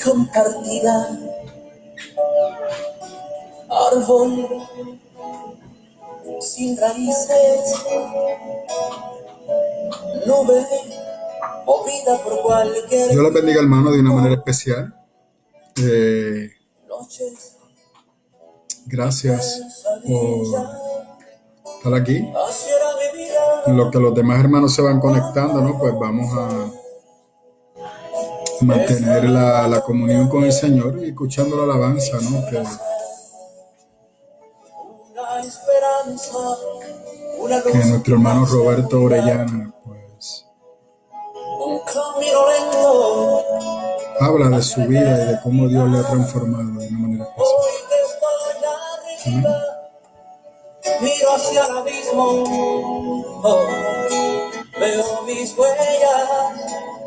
compartirá árbol sin raíces, nube movida por cualquier. Dios les bendiga, hermano, de una manera especial. Gracias por estar aquí. En lo que los demás hermanos se van conectando, ¿no? Pues vamos a mantener la comunión con el Señor y escuchando la alabanza, ¿no? Que nuestro hermano Roberto Orellana, pues, habla de su vida y de cómo Dios le ha transformado de una manera especial. Amén. Miro hacia el abismo, veo mis huellas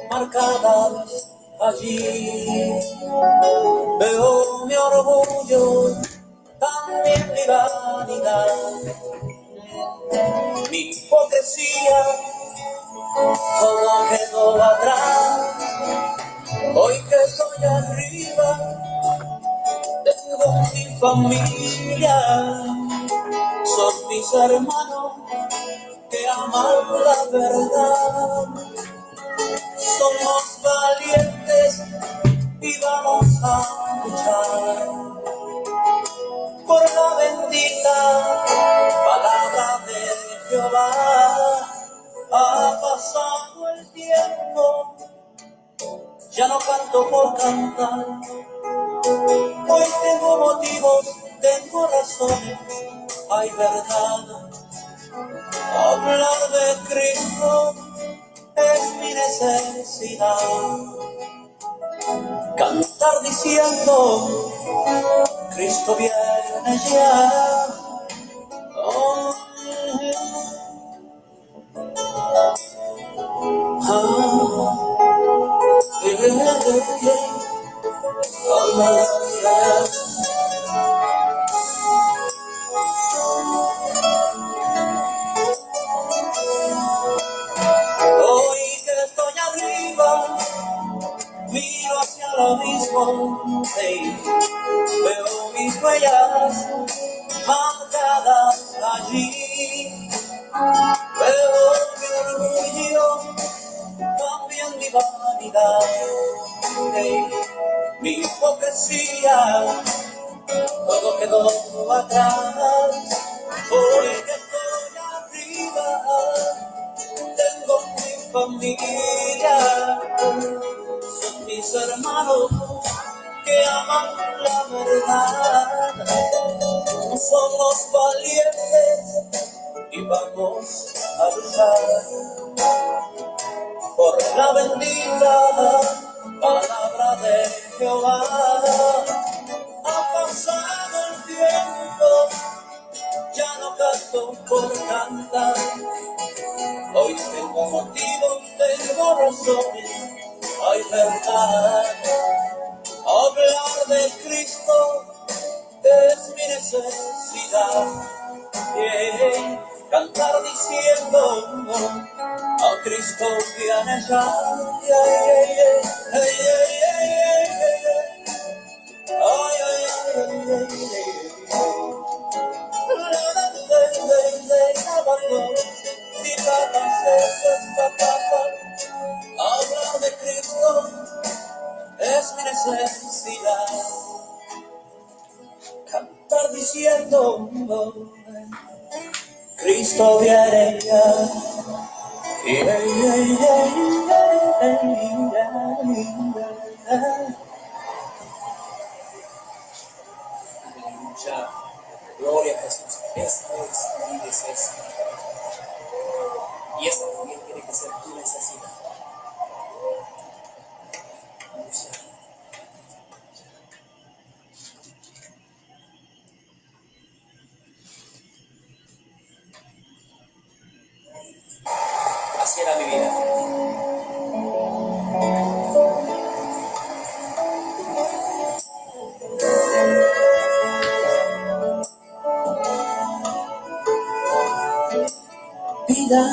marcadas allí. Veo mi orgullo, también mi vanidad, mi hipocresía, todo quedó atrás. Hoy que estoy arriba, tengo mi familia, son mis hermanos que aman la verdad. Somos valientes y vamos a luchar por la bendita palabra de Jehová. Ha pasado el tiempo, ya no canto por cantar. Hoy tengo motivos, tengo razones, hay verdad. Hablar de Cristo es mi necesidad. Cantar diciendo, Cristo viene ya. Oh, hoy que estoy arriba, miro hacia el abismo, hey, veo mis huellas marcadas allí. Veo mi orgullo, también mi vanidad, hey, mi hipocresía, todo quedó atrás. Hoy que estoy arriba, tengo mi familia, son mis hermanos que aman la verdad. Somos valientes y vamos a luchar por la bendita palabra de Jehová. Ha pasado el tiempo, ya no canto por cantar. Hoy tengo motivos, tengo razones, hay verdad. Hablar de Cristo es mi necesidad. Yeah. Cantar diciendo, a Cristo viene ya. Yeah, yeah, yeah. Hey, yeah, yeah, yeah, yeah, yeah. Oh, yeah, yeah, yeah, yeah, yeah. Hablar de Cristo es mi necesidad. Cantar diciendo, Cristo viene ya. Yeah, yeah, yeah, yeah, yeah. Aleluya. Gloria a Jesús. Esta es mi necesidad. Y esta también tiene que ser tu necesidad. Así era mi vida. Vida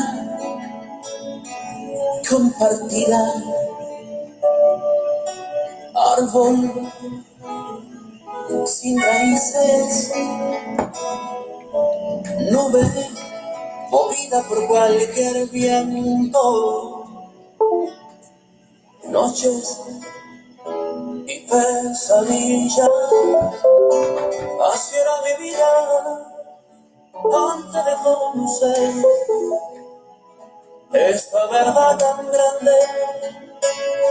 compartida, árbol sin raíces, nube movida por cualquier viento, noches y pesadillas. Así era mi vida antes de conocer esta verdad tan grande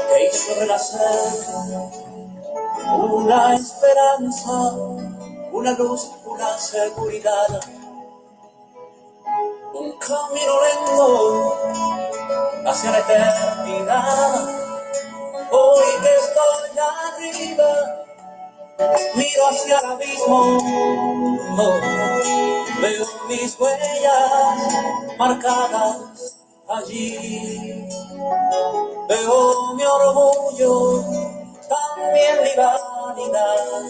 que hizo renacer una esperanza, una luz, una seguridad, un camino lento hacia la eternidad. Hoy que estoy arriba, miro hacia el abismo, veo mis huellas marcadas allí, veo mi orgullo, también mi vanidad,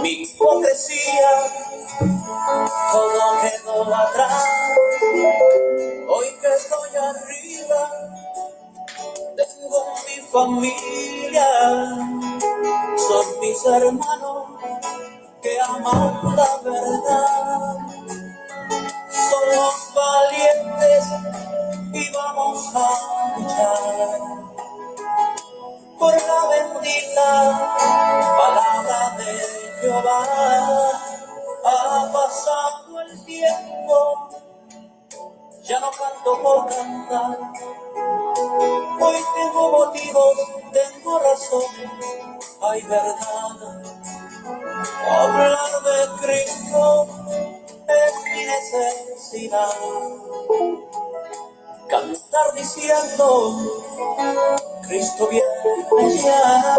mi hipocresía, todo quedó atrás. Hoy que estoy arriba, tengo mi familia, son mis hermanos que aman la verdad. Somos valientes y vamos a luchar por la bendita palabra de Jehová. Ha pasado el tiempo, ya no canto por cantar. Hoy tengo motivos, tengo razón, hay verdad. Hablar de Cristo es mi necesidad. Cantar diciendo, Cristo viene ya.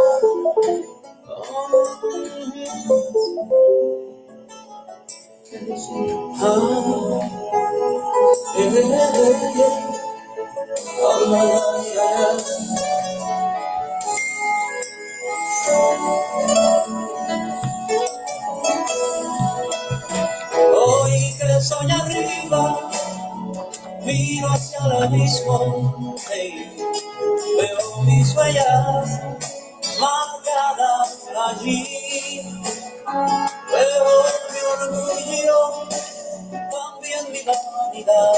Hoy que soy arriba, miro hacia el abismo, veo mis huellas marcadas allí, veo mi orgullo, también mi vanidad,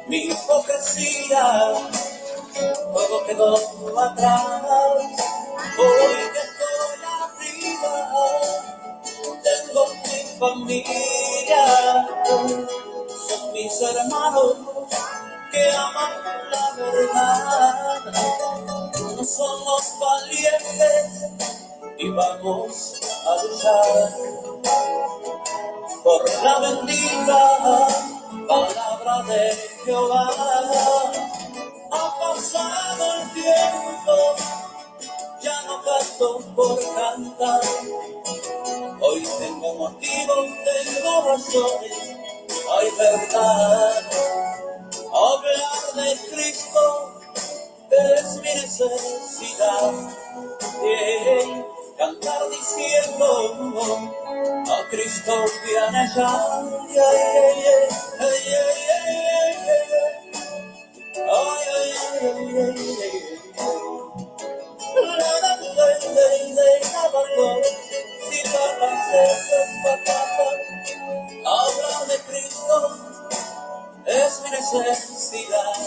mi hipocresía, todo quedó atrás. Hoy que estoy arriba, tengo mi familia, son mis hermanos que aman la verdad. Somos valientes y vamos a luchar por la bendita palabra de Jehová. Ha pasado el tiempo, ya no canto por cantar. Hoy tengo motivos, tengo razones, hay verdad. Hablar de Cristo es mi necesidad. Cantar diciendo, a Cristo viene ya. Hablar de Cristo es mi necesidad.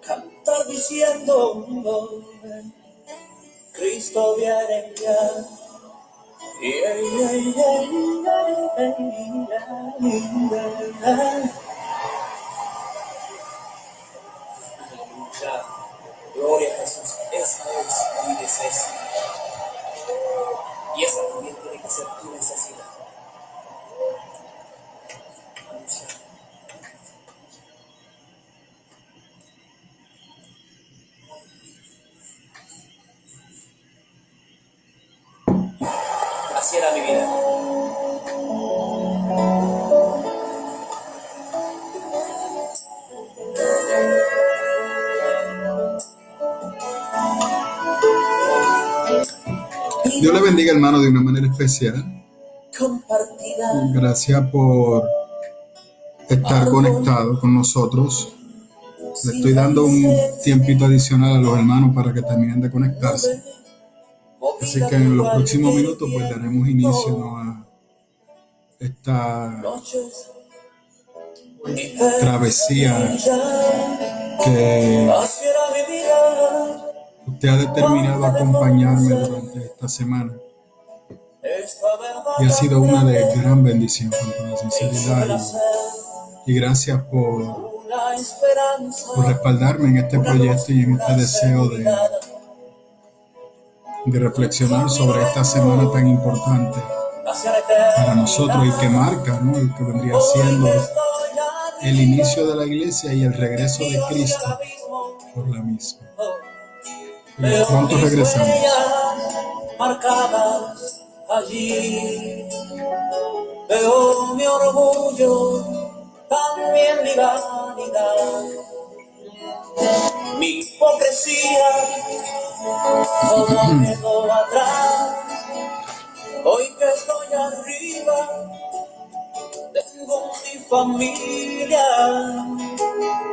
Cantar diciendo, Cristo viene ya. Gloria a Jesús, esa es mi necesidad. Y esa también tiene que ser tu necesidad. Así era mi vida. Dios le bendiga, hermano, de una manera especial. Gracias por estar conectado con nosotros. Le estoy dando un tiempito adicional a los hermanos para que terminen de conectarse. Así que en los próximos minutos pues daremos inicio, ¿no?, a esta travesía que usted ha determinado acompañarme durante esta semana. Y ha sido una de gran bendición, con toda sinceridad. Y gracias por respaldarme en este proyecto y en este deseo de reflexionar sobre esta semana tan importante para nosotros y que marca, ¿no?, el que vendría siendo el inicio de la iglesia y el regreso de Cristo por la misma. Y pronto regresamos. Marcadas allí, veo mi orgullo, también mi vanidad, mi hipocresía, todo quedó atrás. Hoy que estoy arriba, tengo mi familia,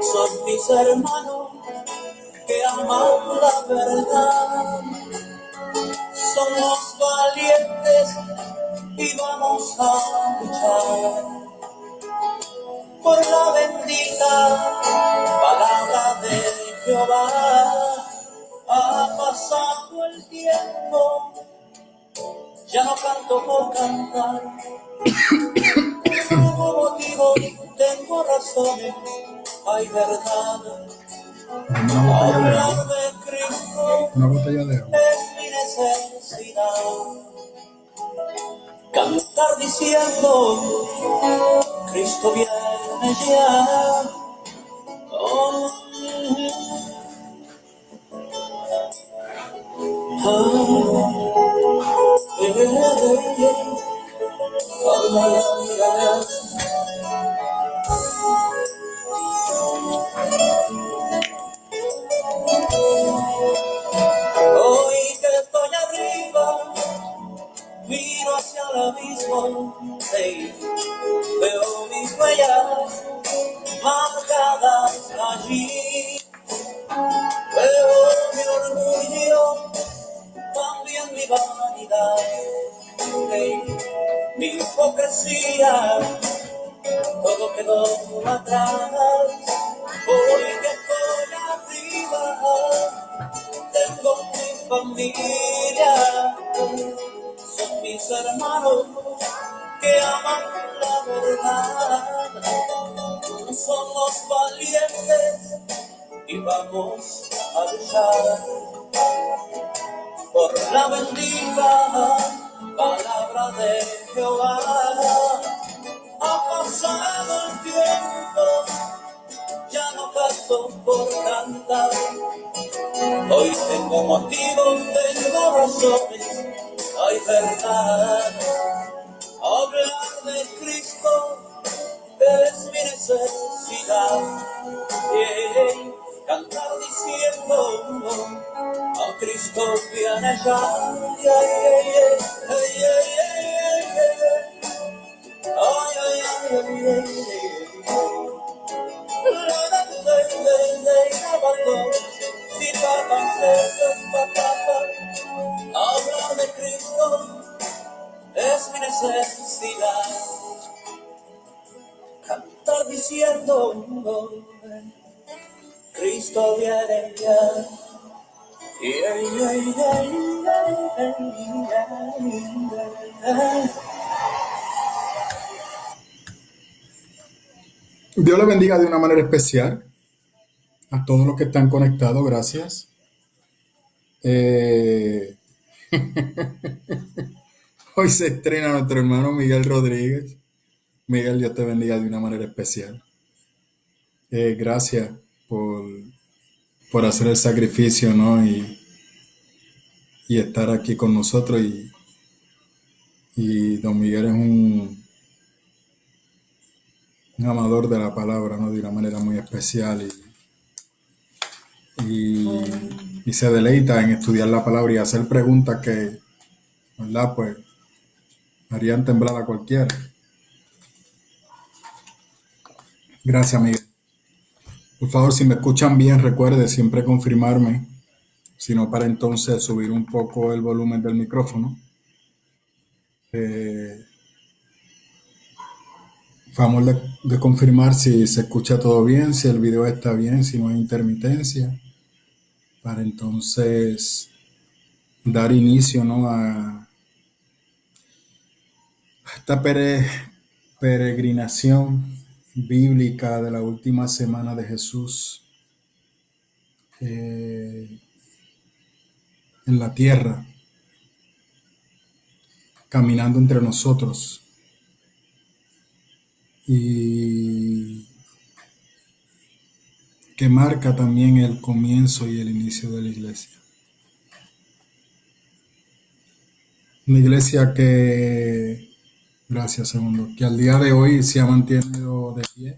son mis hermanos que aman la verdad. Somos valientes y vamos a luchar por la bendita palabra de Jehová. Ha pasado el tiempo, ya no canto por cantar. Tengo motivos, tengo razones, hay verdad. Hablar de Cristo es mi necesidad. Cantar diciendo, Cristo viene ya. Oh, hoy que estoy arriba, miro hacia el abismo, hey, veo mis huellas marcadas allí, veo mi orgullo, también mi vanidad, hey, mi hipocresía, todo quedó atrás. Hoy que estoy arriba, tengo mi familia, son mis hermanos que aman la verdad. Somos valientes y vamos a luchar por la bendita palabra de Jehová. Ha pasado el tiempo, ya no canto por cantar. Hoy tengo motivos, tengo razones, hay verdad. Hablar de Cristo es mi necesidad. Cantar diciendo, a Cristo viene ya. Hablar de Cristo es mi necesidad. Cantar diciendo, Cristo viene ya. Dios le bendiga de una manera especial a todos los que están conectados. Gracias. Hoy se estrena nuestro hermano Miguel Rodríguez. Miguel, Dios te bendiga de una manera especial. Gracias por hacer el sacrificio, ¿no? Y estar aquí con nosotros. Y don Miguel es un amador de la palabra, ¿no?, de una manera muy especial. Y se deleita en estudiar la palabra y hacer preguntas que, ¿verdad?, pues harían temblar a cualquiera. Gracias, Miguel. Por favor, si me escuchan bien, recuerde siempre confirmarme, sino para entonces subir un poco el volumen del micrófono. Eh, Favor de confirmar si se escucha todo bien, si el video está bien, si no hay intermitencia, para entonces dar inicio, ¿no?, a esta peregrinación bíblica de la última semana de Jesús en la tierra, caminando entre nosotros. Y que marca también el comienzo y el inicio de la iglesia. Una iglesia que, gracias segundo, que al día de hoy se ha mantenido de pie.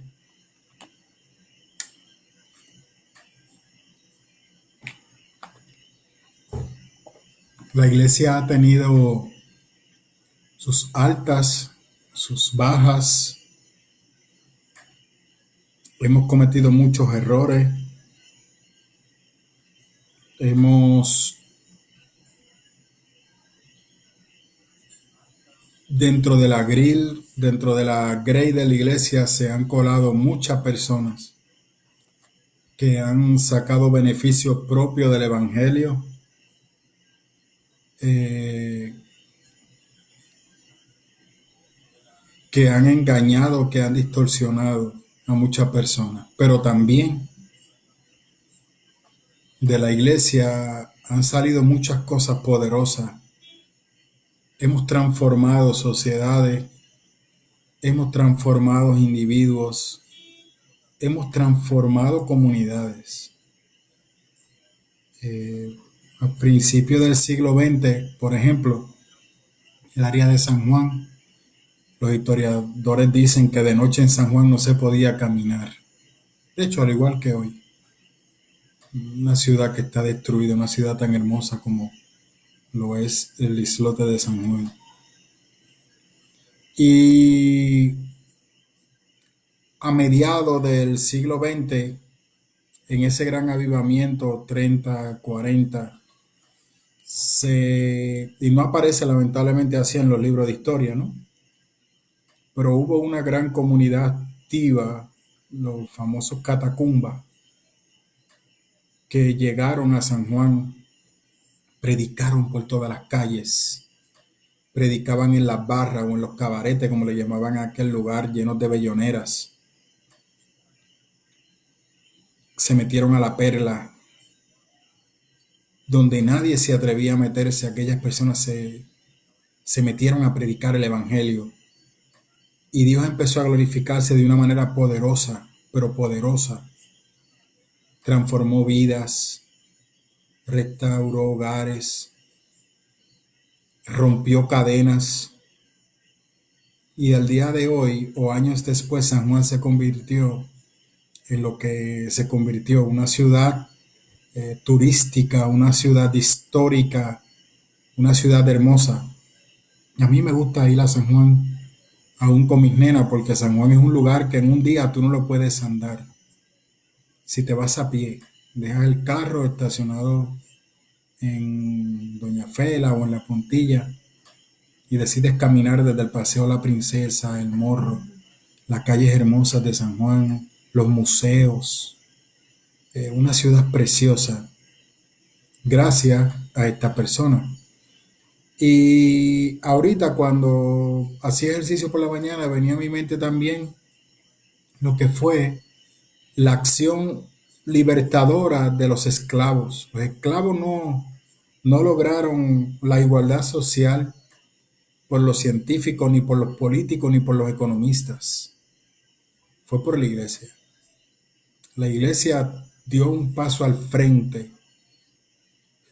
La iglesia ha tenido sus altas, sus bajas. Hemos cometido muchos errores. Hemos, dentro de la grill, dentro de la grey de la iglesia se han colado muchas personas que han sacado beneficio propio del evangelio, que han engañado, que han distorsionado a muchas personas. Pero también de la iglesia han salido muchas cosas poderosas. Hemos transformado sociedades, hemos transformado individuos, hemos transformado comunidades. Al principio del siglo XX, por ejemplo, el área de San Juan, los historiadores dicen que de noche en San Juan no se podía caminar. De hecho, al igual que hoy, una ciudad que está destruida, una ciudad tan hermosa como lo es el islote de San Juan. Y a mediados del siglo XX, en ese gran avivamiento 30, 40, y no aparece lamentablemente así en los libros de historia, ¿no? Pero hubo una gran comunidad activa, los famosos catacumbas, que llegaron a San Juan, predicaron por todas las calles, predicaban en las barras o en los cabaretes, como le llamaban a aquel lugar, llenos de belloneras. Se metieron a la Perla, donde nadie se atrevía a meterse. Aquellas personas se metieron a predicar el evangelio. Y Dios empezó a glorificarse de una manera poderosa, pero poderosa. Transformó vidas, restauró hogares, rompió cadenas. Y al día de hoy, o años después, San Juan se convirtió en lo que se convirtió, una ciudad turística, una ciudad histórica, una ciudad hermosa. A mí me gusta ir a San Juan, aún con mis nenas, porque San Juan es un lugar que en un día tú no lo puedes andar. Si te vas a pie, dejas el carro estacionado en Doña Fela o en La Puntilla y decides caminar desde el Paseo La Princesa, el Morro, las calles hermosas de San Juan, los museos, una ciudad preciosa, gracias a esta persona. Y ahorita cuando hacía ejercicio por la mañana venía a mi mente también lo que fue la acción libertadora de los esclavos. Los esclavos no lograron la igualdad social por los científicos, ni por los políticos, ni por los economistas. Fue por la iglesia. La iglesia dio un paso al frente,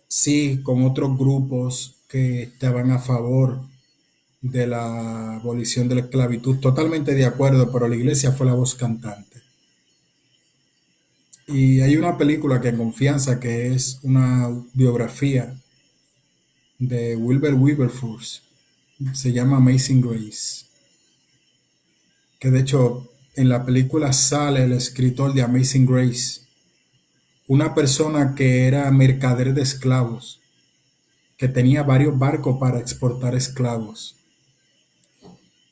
sí, con otros grupos que estaban a favor de la abolición de la esclavitud, totalmente de acuerdo, pero la iglesia fue la voz cantante. Y hay una película que en Confianza, que es una biografía de Wilbur Wilberforce, se llama Amazing Grace, que de hecho en la película sale el escritor de Amazing Grace, una persona que era mercader de esclavos, que tenía varios barcos para exportar esclavos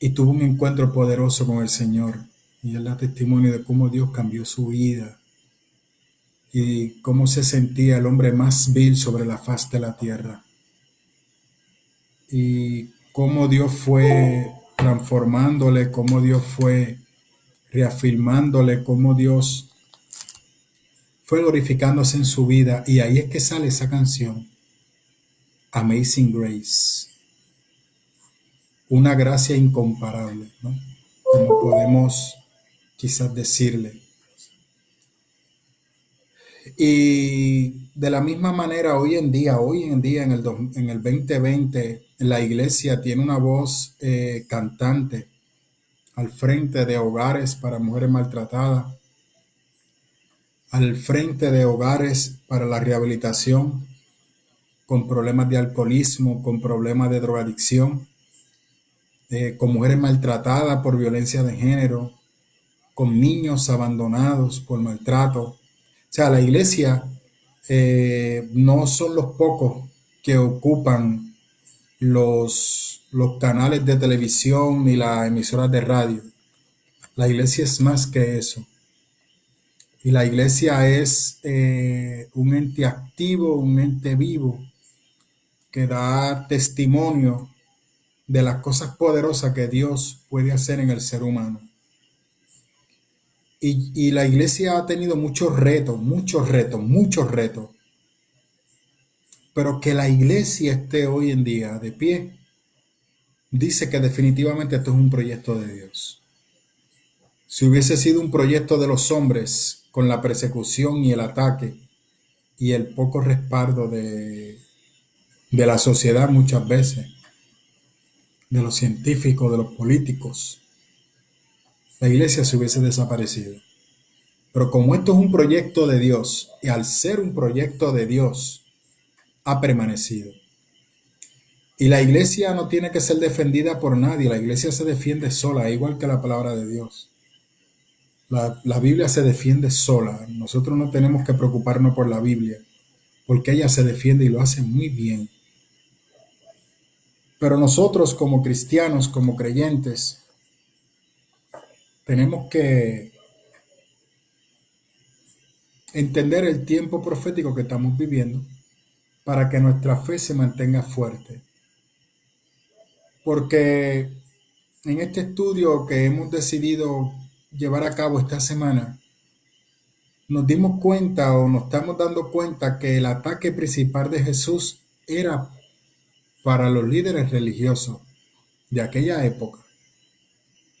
y tuvo un encuentro poderoso con el Señor. Y él da testimonio de cómo Dios cambió su vida y cómo se sentía el hombre más vil sobre la faz de la tierra. Y cómo Dios fue transformándole, cómo Dios fue reafirmándole, cómo Dios fue glorificándose en su vida. Y ahí es que sale esa canción, Amazing Grace. Una gracia incomparable, ¿no? Como podemos quizás decirle. Y de la misma manera, hoy en día, en el 2020, la iglesia tiene una voz cantante al frente de hogares para mujeres maltratadas, al frente de hogares para la rehabilitación, con problemas de alcoholismo, con problemas de drogadicción, con mujeres maltratadas por violencia de género, con niños abandonados por maltrato. O sea, la iglesia no son los pocos que ocupan los canales de televisión ni las emisoras de radio. La iglesia es más que eso. Y la iglesia es un ente activo, un ente vivo que da testimonio de las cosas poderosas que Dios puede hacer en el ser humano. Y la iglesia ha tenido muchos retos, pero que la iglesia esté hoy en día de pie, dice que definitivamente esto es un proyecto de Dios. Si hubiese sido un proyecto de los hombres, con la persecución y el ataque y el poco respaldo de la sociedad muchas veces, de los científicos, de los políticos, la iglesia se hubiese desaparecido. Pero como esto es un proyecto de Dios, y al ser un proyecto de Dios, ha permanecido. Y la iglesia no tiene que ser defendida por nadie, la iglesia se defiende sola, igual que la palabra de Dios. La Biblia se defiende sola, nosotros no tenemos que preocuparnos por la Biblia, porque ella se defiende y lo hace muy bien. Pero nosotros como cristianos, como creyentes, tenemos que entender el tiempo profético que estamos viviendo para que nuestra fe se mantenga fuerte. Porque en este estudio que hemos decidido llevar a cabo esta semana, nos dimos cuenta o nos estamos dando cuenta que el ataque principal de Jesús era para los líderes religiosos de aquella época,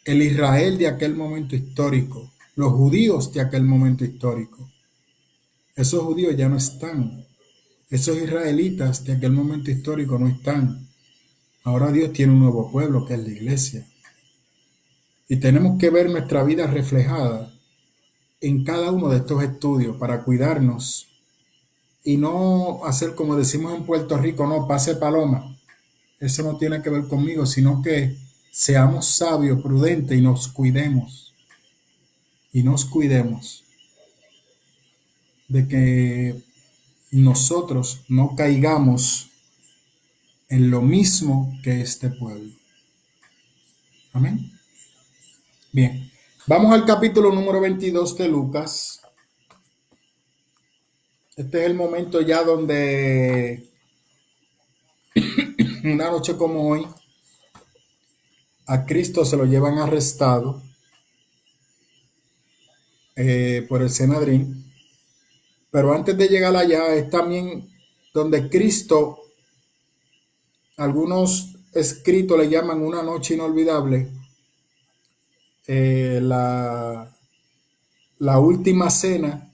el Israel de aquel momento histórico, los judíos de aquel momento histórico. Esos judíos ya no están, esos israelitas de aquel momento histórico no están. Ahora Dios tiene un nuevo pueblo que es la iglesia. Y tenemos que ver nuestra vida reflejada en cada uno de estos estudios para cuidarnos y no hacer como decimos en Puerto Rico, no pase paloma. Eso no tiene que ver conmigo, sino que seamos sabios, prudentes y nos cuidemos. Y nos cuidemos de que nosotros no caigamos en lo mismo que este pueblo. Amén. Bien, vamos al capítulo número 22 de Lucas. Este es el momento ya donde una noche como hoy a Cristo se lo llevan arrestado por el Sanedrín. Pero antes de llegar allá es también donde Cristo, algunos escritos le llaman una noche inolvidable, la última cena,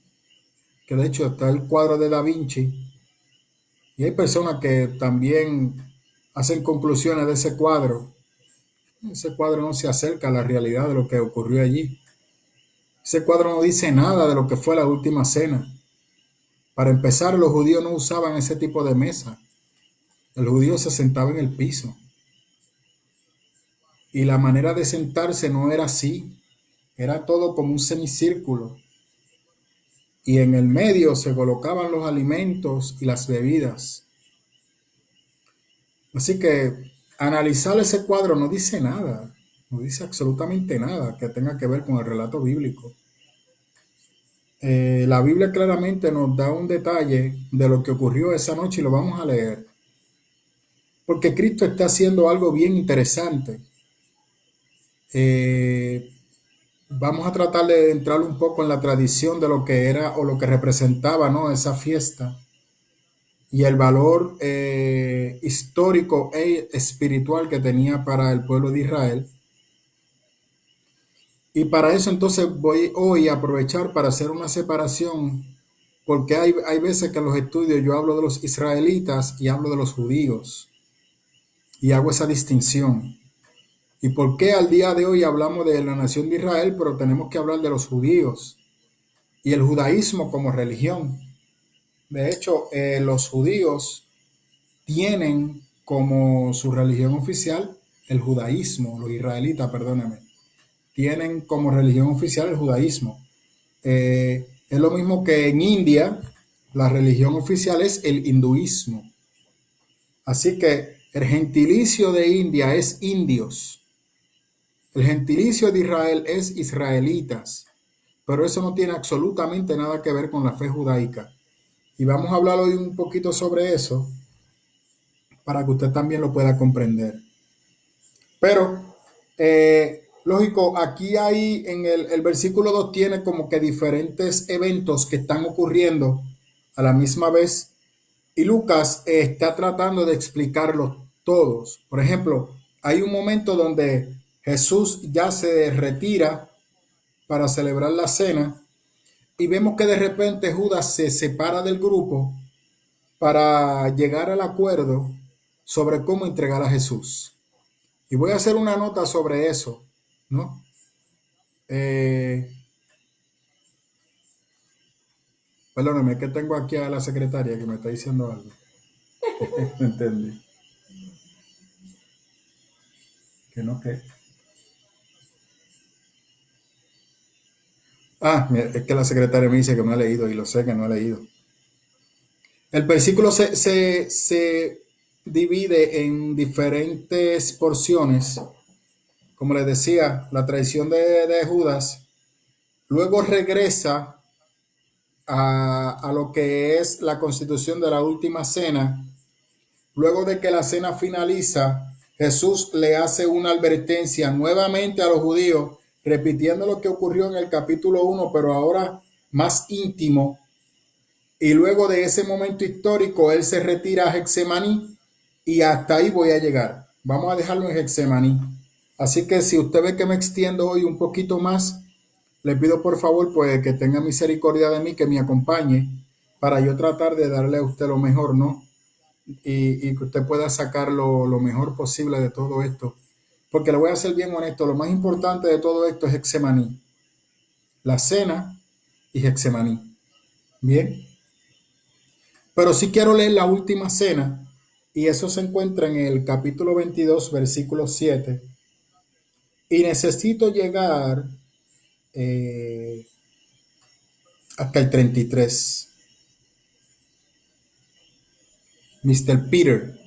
que de hecho está el cuadro de Da Vinci, y hay personas que también hacen conclusiones de ese cuadro. Ese cuadro no se acerca a la realidad de lo que ocurrió allí. Ese cuadro no dice nada de lo que fue la última cena. Para empezar, los judíos no usaban ese tipo de mesa. El judío se sentaba en el piso. Y la manera de sentarse no era así. Era todo como un semicírculo y en el medio se colocaban los alimentos y las bebidas. Así que analizar ese cuadro no dice nada, no dice absolutamente nada que tenga que ver con el relato bíblico. La Biblia claramente nos da un detalle de lo que ocurrió esa noche y lo vamos a leer, porque Cristo está haciendo algo bien interesante. Eh, Vamos a tratar de entrar un poco en la tradición de lo que era o lo que representaba, ¿no?, esa fiesta y el valor histórico e espiritual que tenía para el pueblo de Israel. Y para eso entonces voy hoy a aprovechar para hacer una separación, porque hay veces que en los estudios yo hablo de los israelitas y hablo de los judíos, y hago esa distinción. ¿Y por qué al día de hoy hablamos de la nación de Israel, pero tenemos que hablar de los judíos y el judaísmo como religión? De hecho, los judíos tienen como su religión oficial el judaísmo, los israelitas, perdóneme, tienen como religión oficial el judaísmo. Es lo mismo que en India, la religión oficial es el hinduismo. Así que el gentilicio de India es indios. El gentilicio de Israel es israelitas. Pero eso no tiene absolutamente nada que ver con la fe judaica. Y vamos a hablar hoy un poquito sobre eso para que usted también lo pueda comprender. Pero, lógico, aquí hay en el versículo 2 tiene como que diferentes eventos que están ocurriendo a la misma vez y Lucas está tratando de explicarlos todos. Por ejemplo, hay un momento donde Jesús ya se retira para celebrar la cena y vemos que de repente Judas se separa del grupo para llegar al acuerdo sobre cómo entregar a Jesús. Y voy a hacer una nota sobre eso, ¿no? Eh, Perdóname, que tengo aquí a la secretaria que me está diciendo algo. No entendí. Que no, que. Es que la secretaria me dice que no ha leído y lo sé que no ha leído. El versículo se divide en diferentes porciones. Como les decía, la traición de Judas. Luego regresa a lo que es la constitución de la última cena. Luego de que la cena finaliza, Jesús le hace una advertencia nuevamente a los judíos, repitiendo lo que ocurrió en el capítulo 1, pero ahora más íntimo. Y luego de ese momento histórico, él se retira a Getsemaní y hasta ahí voy a llegar. Vamos a dejarlo en Getsemaní. Así que si usted ve que me extiendo hoy un poquito más, le pido por favor pues que tenga misericordia de mí, que me acompañe para yo tratar de darle a usted lo mejor, ¿no? Y que usted pueda sacar lo mejor posible de todo esto. Porque le voy a ser bien honesto, lo más importante de todo esto es Getsemaní. La cena y Getsemaní. Bien. Pero sí quiero leer la última cena y eso se encuentra en el capítulo 22, versículo 7. Y necesito llegar eh, hasta el 33. Mr. Peter.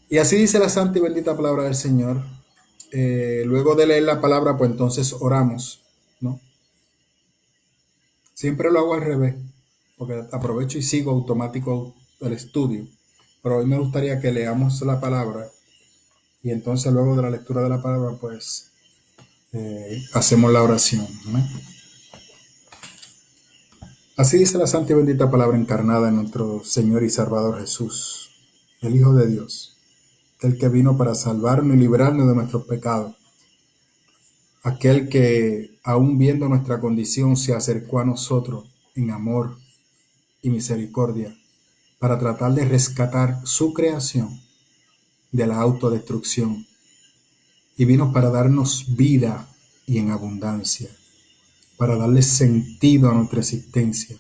Y así dice la santa y bendita palabra del Señor. Luego de leer la palabra, pues entonces oramos, ¿no? Siempre lo hago al revés, porque aprovecho y sigo automático el estudio. Pero hoy me gustaría que leamos la palabra y entonces luego de la lectura de la palabra, pues hacemos la oración, ¿no? Así dice la santa y bendita palabra encarnada en nuestro Señor y Salvador Jesús, el Hijo de Dios, el que vino para salvarnos y librarnos de nuestros pecados. Aquel que, aun viendo nuestra condición, se acercó a nosotros en amor y misericordia para tratar de rescatar su creación de la autodestrucción y vino para darnos vida y en abundancia, para darle sentido a nuestra existencia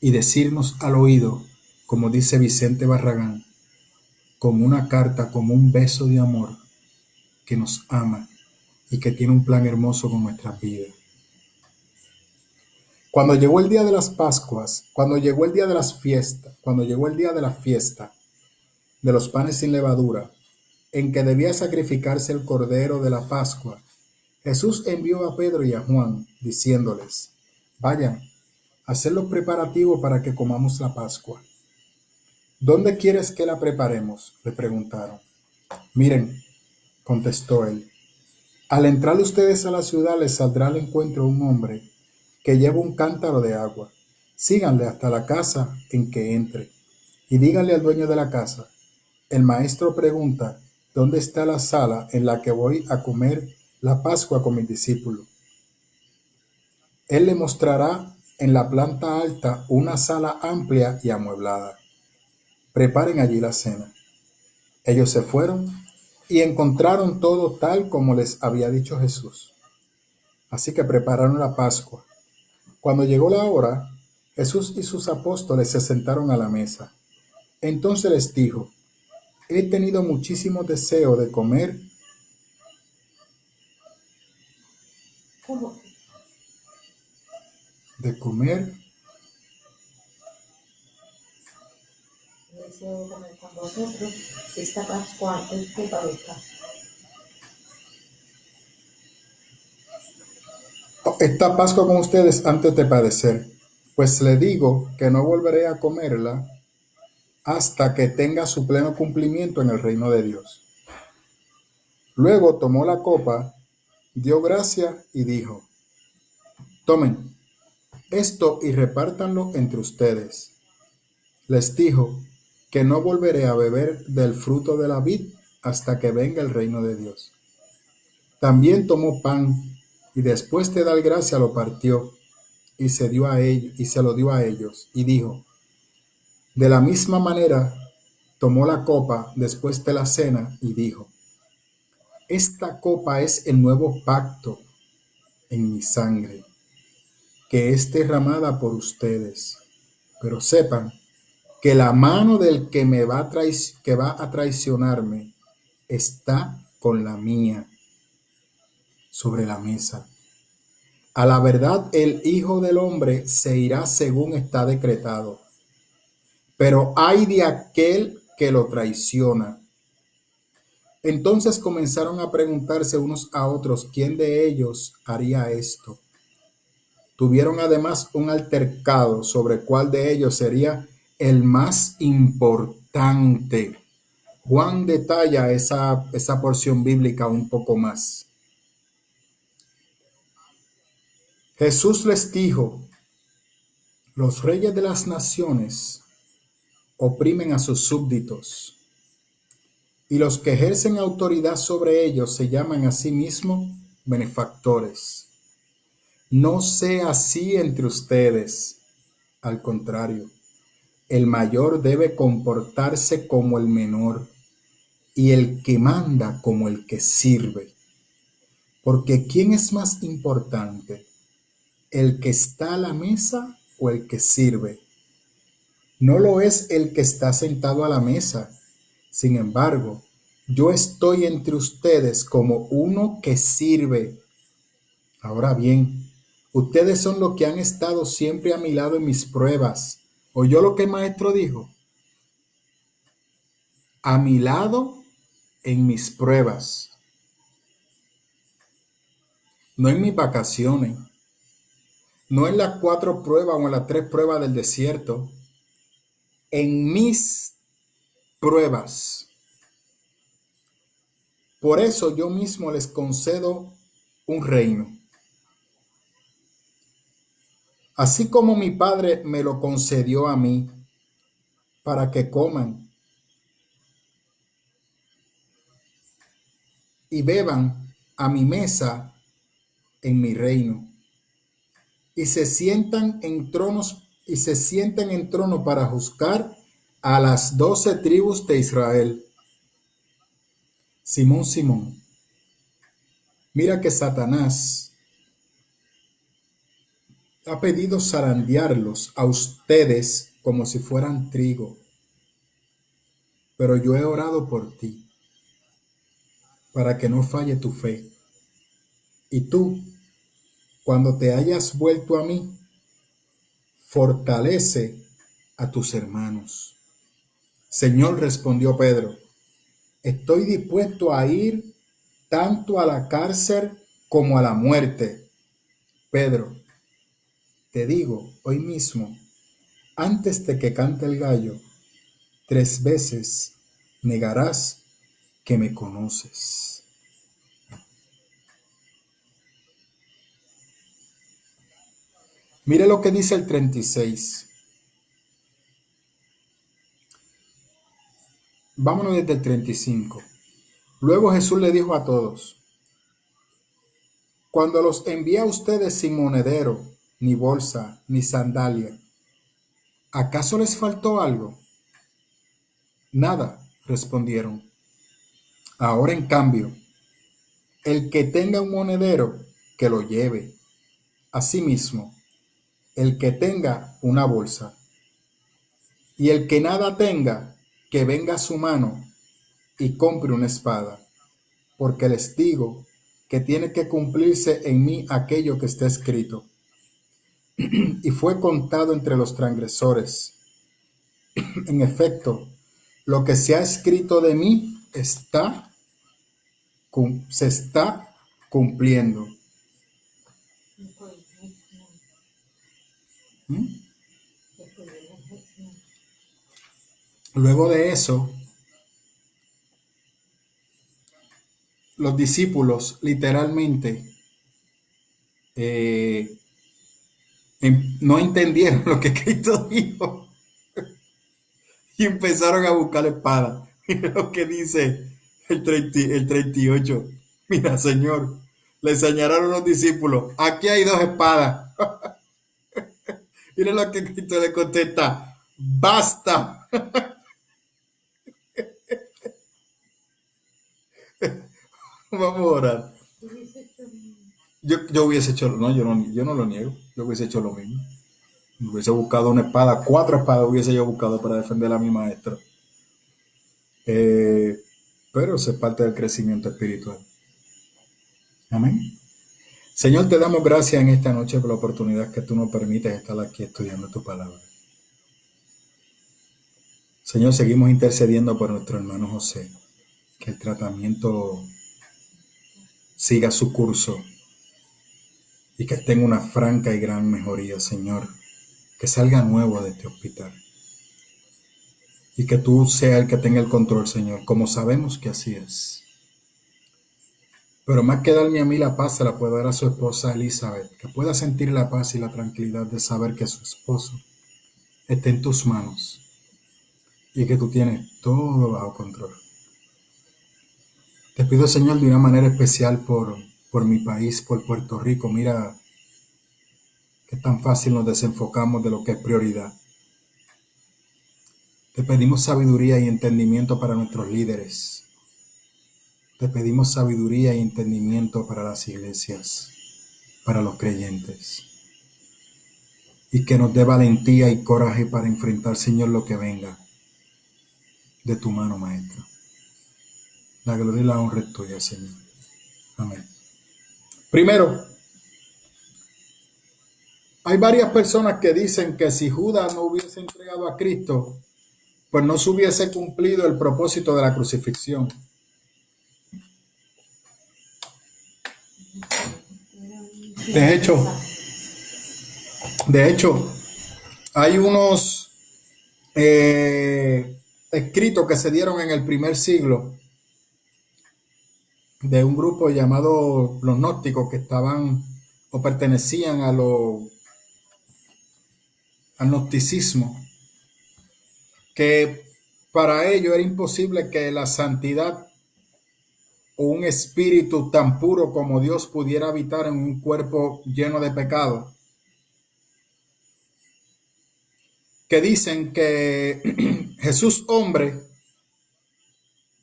y decirnos al oído, como dice Vicente Barragán, como una carta, como un beso de amor, que nos ama y que tiene un plan hermoso con nuestras vidas. Cuando llegó el día de las Pascuas, cuando llegó el día de las fiestas, cuando llegó el día de la fiesta de los panes sin levadura, en que debía sacrificarse el cordero de la Pascua, Jesús envió a Pedro y a Juan, diciéndoles: vayan, haced los preparativos para que comamos la Pascua. ¿Dónde quieres que la preparemos?, le preguntaron. Miren, contestó él, al entrar ustedes a la ciudad les saldrá al encuentro un hombre que lleva un cántaro de agua. Síganle hasta la casa en que entre y díganle al dueño de la casa: el maestro pregunta, ¿dónde está la sala en la que voy a comer la Pascua con mis discípulos? Él le mostrará en la planta alta una sala amplia y amueblada. Preparen allí la cena. Ellos se fueron y encontraron todo tal como les había dicho Jesús. Así que prepararon la Pascua. Cuando llegó la hora, Jesús y sus apóstoles se sentaron a la mesa. Entonces les dijo: he tenido muchísimo deseo de comer. ¿Cómo? De comer. Deseo de comer con vosotros esta Pascua en que padezca. Esta Pascua con ustedes antes de padecer. Pues le digo que no volveré a comerla hasta que tenga su pleno cumplimiento en el reino de Dios. Luego tomó la copa, dio gracias y dijo: tomen esto y repártanlo entre ustedes. Les dijo que no volveré a beber del fruto de la vid hasta que venga el reino de Dios. También tomó pan y después de dar gracia lo partió y se lo dio a ellos y dijo: de la misma manera tomó la copa después de la cena y dijo: esta copa es el nuevo pacto en mi sangre, que es derramada por ustedes. Pero sepan que la mano del que que va a traicionarme está con la mía sobre la mesa. A la verdad, el Hijo del Hombre se irá según está decretado, pero ay de aquel que lo traiciona. Entonces comenzaron a preguntarse unos a otros quién de ellos haría esto. Tuvieron además un altercado sobre cuál de ellos sería el más importante. Juan detalla esa porción bíblica un poco más. Jesús les dijo: los reyes de las naciones oprimen a sus súbditos, y los que ejercen autoridad sobre ellos se llaman a sí mismos benefactores. No sea así entre ustedes. Al contrario, el mayor debe comportarse como el menor, y el que manda como el que sirve. Porque ¿quién es más importante? ¿El que está a la mesa o el que sirve? No lo es el que está sentado a la mesa. Sin embargo, yo estoy entre ustedes como uno que sirve. Ahora bien, ustedes son los que han estado siempre a mi lado en mis pruebas. ¿Oyó lo que el maestro dijo? A mi lado en mis pruebas. No en mis vacaciones. No en las 4 pruebas o en las 3 pruebas del desierto. En mis pruebas. Por eso yo mismo les concedo un reino. Así como mi Padre me lo concedió a mí, para que coman y beban a mi mesa en mi reino, y se sientan en trono para juzgar a las 12 tribus de Israel. Simón, Simón, mira que Satanás ha pedido zarandearlos a ustedes como si fueran trigo, pero yo he orado por ti, para que no falle tu fe. Y tú, cuando te hayas vuelto a mí, fortalece a tus hermanos. Señor, respondió Pedro, estoy dispuesto a ir tanto a la cárcel como a la muerte. Pedro, te digo hoy mismo, antes de que cante el gallo, 3 veces negarás que me conoces. Mire lo que dice el 36. Vámonos desde el 35. Luego Jesús le dijo a todos, cuando los envíe a ustedes sin monedero, ni bolsa, ni sandalia, ¿acaso les faltó algo? Nada, respondieron. Ahora en cambio, el que tenga un monedero, que lo lleve. Asimismo, el que tenga una bolsa. Y el que nada tenga, que venga a su mano y compre una espada. Porque les digo que tiene que cumplirse en mí aquello que está escrito. Y fue contado entre los transgresores. En efecto, lo que se ha escrito de mí se está cumpliendo. ¿Mm? Luego de eso, los discípulos literalmente no entendieron lo que Cristo dijo y empezaron a buscar la espada. Mira lo que dice el 38. Mira, Señor, le señalaron los discípulos, aquí hay 2 espadas. Mira lo que Cristo le contesta, basta. Vamos a orar. Yo hubiese hecho, no, yo no lo niego, yo hubiese hecho lo mismo. Hubiese buscado una espada, 4 espadas hubiese yo buscado para defender a mi maestro. Pero eso es parte del crecimiento espiritual. Amén. Señor, te damos gracias en esta noche por la oportunidad que tú nos permites estar aquí estudiando tu palabra. Señor, seguimos intercediendo por nuestro hermano José, que el tratamiento siga su curso y que esté en una franca y gran mejoría, Señor, que salga nuevo de este hospital y que tú seas el que tenga el control, Señor, como sabemos que así es. Pero más que darme a mí la paz, se la puedo dar a su esposa Elizabeth, que pueda sentir la paz y la tranquilidad de saber que su esposo está en tus manos y que tú tienes todo bajo control. Te pido, Señor, de una manera especial por mi país, por Puerto Rico. Mira que tan fácil nos desenfocamos de lo que es prioridad. Te pedimos sabiduría y entendimiento para nuestros líderes. Te pedimos sabiduría y entendimiento para las iglesias, para los creyentes. Y que nos dé valentía y coraje para enfrentar, Señor, lo que venga de tu mano, Maestro. La gloria y la honra es tuya, Señor. Amén. Primero, hay varias personas que dicen que si Judas no hubiese entregado a Cristo, pues no se hubiese cumplido el propósito de la crucifixión. De hecho, hay unos escritos que se dieron en el primer siglo de un grupo llamado los gnósticos, que estaban o pertenecían al gnosticismo, que para ello era imposible que la santidad o un espíritu tan puro como Dios pudiera habitar en un cuerpo lleno de pecado. Que dicen que Jesús hombre,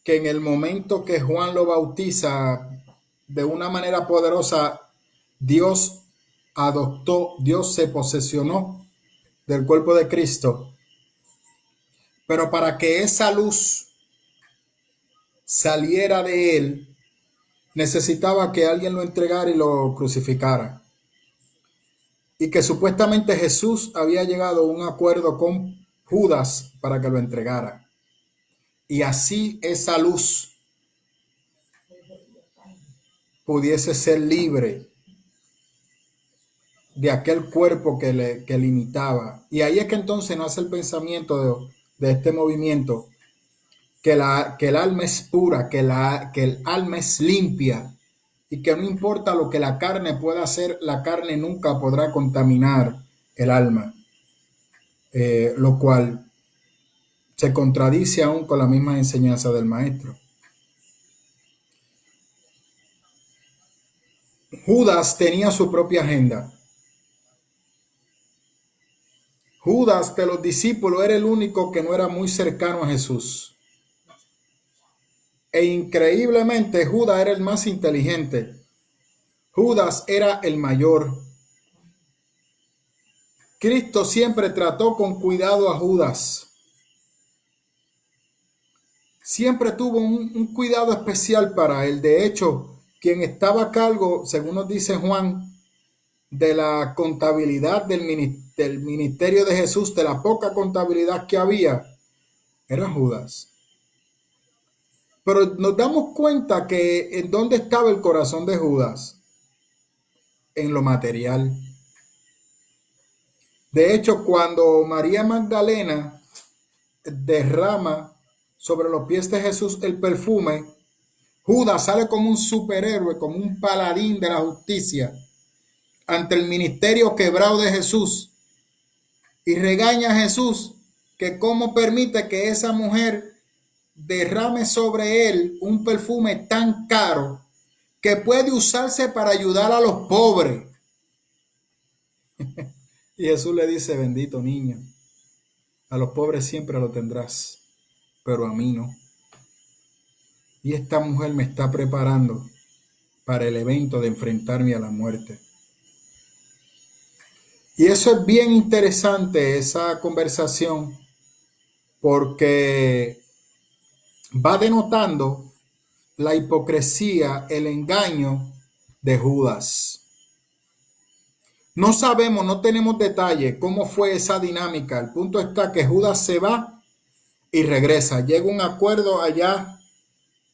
que en el momento que Juan lo bautiza de una manera poderosa, Dios se posesionó del cuerpo de Cristo. Pero para que esa luz saliera de él, necesitaba que alguien lo entregara y lo crucificara. Y que supuestamente Jesús había llegado a un acuerdo con Judas para que lo entregara. Y así esa luz pudiese ser libre de aquel cuerpo que limitaba. Y ahí es que entonces nace el pensamiento de este movimiento, que el alma es pura, que el alma es limpia y que no importa lo que la carne pueda hacer, la carne nunca podrá contaminar el alma, lo cual se contradice aún con la misma enseñanza del maestro. Judas tenía su propia agenda. Judas de los discípulos era el único que no era muy cercano a Jesús. E increíblemente Judas era el más inteligente. Judas era el mayor. Cristo siempre trató con cuidado a Judas. Siempre tuvo un cuidado especial para él. De hecho, quien estaba a cargo, según nos dice Juan, de la contabilidad del ministerio de Jesús, de la poca contabilidad que había, era Judas. Pero nos damos cuenta que en dónde estaba el corazón de Judas, en lo material. De hecho, cuando María Magdalena derrama sobre los pies de Jesús el perfume, Judas sale como un superhéroe, como un paladín de la justicia ante el ministerio quebrado de Jesús y regaña a Jesús que cómo permite que esa mujer derrame sobre él un perfume tan caro que puede usarse para ayudar a los pobres. Y Jesús le dice, bendito niño, a los pobres siempre lo tendrás, pero a mí no. Y esta mujer me está preparando para el evento de enfrentarme a la muerte. Y eso es bien interesante, esa conversación, porque va denotando la hipocresía, el engaño de Judas. No sabemos, no tenemos detalle cómo fue esa dinámica. El punto está que Judas se va y regresa. Llega un acuerdo allá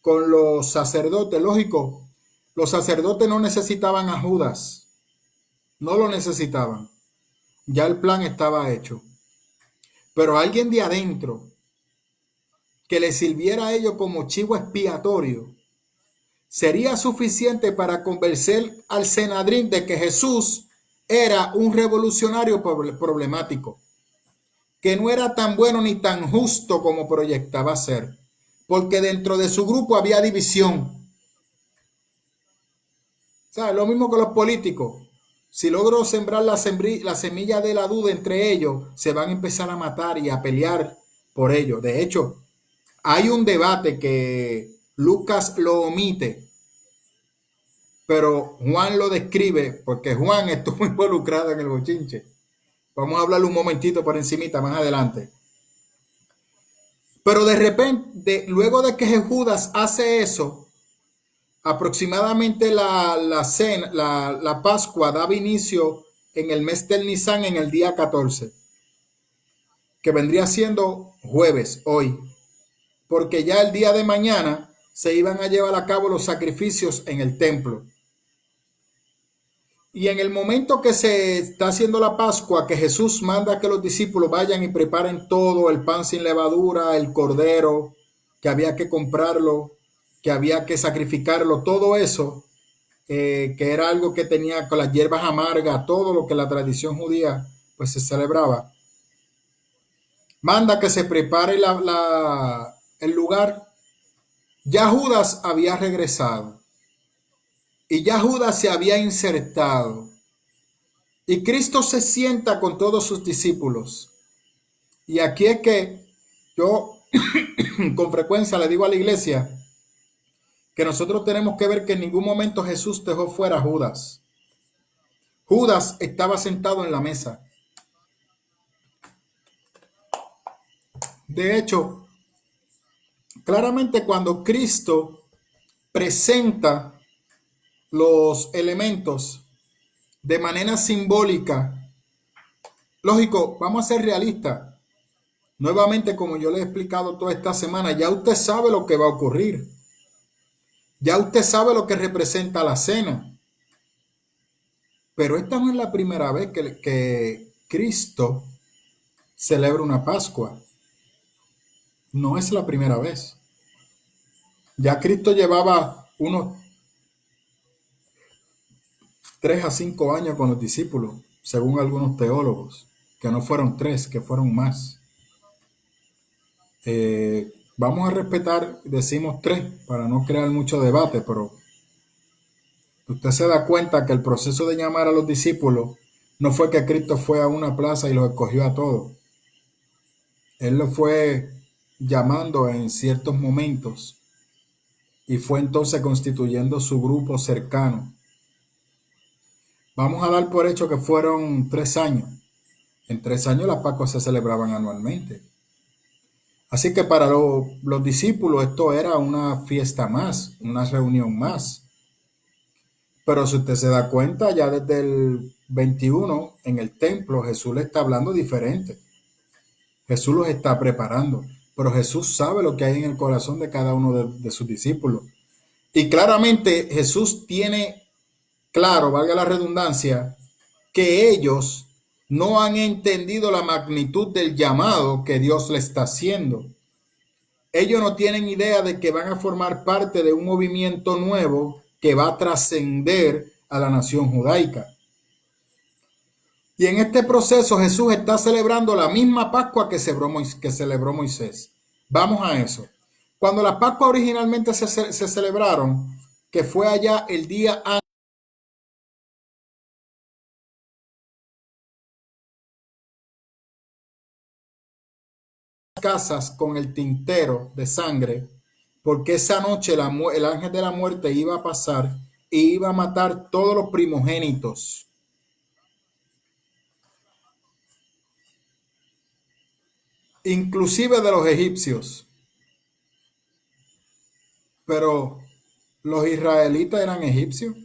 con los sacerdotes. Lógico, los sacerdotes no necesitaban a Judas. No lo necesitaban. Ya el plan estaba hecho. Pero alguien de adentro que le sirviera a ellos como chivo expiatorio sería suficiente para convencer al Sanedrín de que Jesús era un revolucionario problemático, que no era tan bueno ni tan justo como proyectaba ser, porque dentro de su grupo había división. ¿Sabes? Lo mismo que los políticos. Si logro sembrar la semilla de la duda entre ellos, se van a empezar a matar y a pelear por ello. De hecho, hay un debate que Lucas lo omite, pero Juan lo describe porque Juan estuvo involucrado en el bochinche. Vamos a hablarle un momentito por encimita más adelante. Pero de repente, luego de que Judas hace eso, aproximadamente la Pascua daba inicio en el mes del Nisan en el día 14, que vendría siendo jueves hoy, porque ya el día de mañana se iban a llevar a cabo los sacrificios en el templo. Y en el momento que se está haciendo la Pascua, que Jesús manda que los discípulos vayan y preparen todo, el pan sin levadura, el cordero, que había que comprarlo, que había que sacrificarlo, todo eso, que era algo que tenía con las hierbas amargas, todo lo que la tradición judía pues se celebraba. Manda que se prepare el lugar. Ya Judas había regresado. Y ya Judas se había insertado. Y Cristo se sienta con todos sus discípulos. Y aquí es que yo con frecuencia le digo a la iglesia que nosotros tenemos que ver que en ningún momento Jesús dejó fuera a Judas. Judas estaba sentado en la mesa. De hecho, claramente cuando Cristo presenta los elementos de manera simbólica. Lógico, vamos a ser realistas. Nuevamente, como yo le he explicado toda esta semana, ya usted sabe lo que va a ocurrir. Ya usted sabe lo que representa la cena. Pero esta no es la primera vez que Cristo celebra una Pascua. No es la primera vez. Ya Cristo llevaba unos 3 a 5 años con los discípulos, según algunos teólogos, que no fueron 3, que fueron más. Vamos a respetar, decimos 3, para no crear mucho debate, pero usted se da cuenta que el proceso de llamar a los discípulos no fue que Cristo fue a una plaza y los escogió a todos. Él los fue llamando en ciertos momentos y fue entonces constituyendo su grupo cercano. Vamos a dar por hecho que fueron 3 años. En 3 años las Pascuas se celebraban anualmente. Así que para los discípulos esto era una fiesta más, una reunión más. Pero si usted se da cuenta, ya desde el 21 en el templo Jesús le está hablando diferente. Jesús los está preparando, pero Jesús sabe lo que hay en el corazón de cada uno de sus discípulos. Y claramente Jesús tiene claro, valga la redundancia, que ellos no han entendido la magnitud del llamado que Dios le está haciendo. Ellos no tienen idea de que van a formar parte de un movimiento nuevo que va a trascender a la nación judaica. Y en este proceso Jesús está celebrando la misma Pascua que celebró Moisés. Vamos a eso. Cuando las Pascuas originalmente se celebraron, que fue allá el día antes, casas con el tintero de sangre, porque esa noche el ángel de la muerte iba a pasar e iba a matar todos los primogénitos. Inclusive de los egipcios. Pero los israelitas eran egipcios.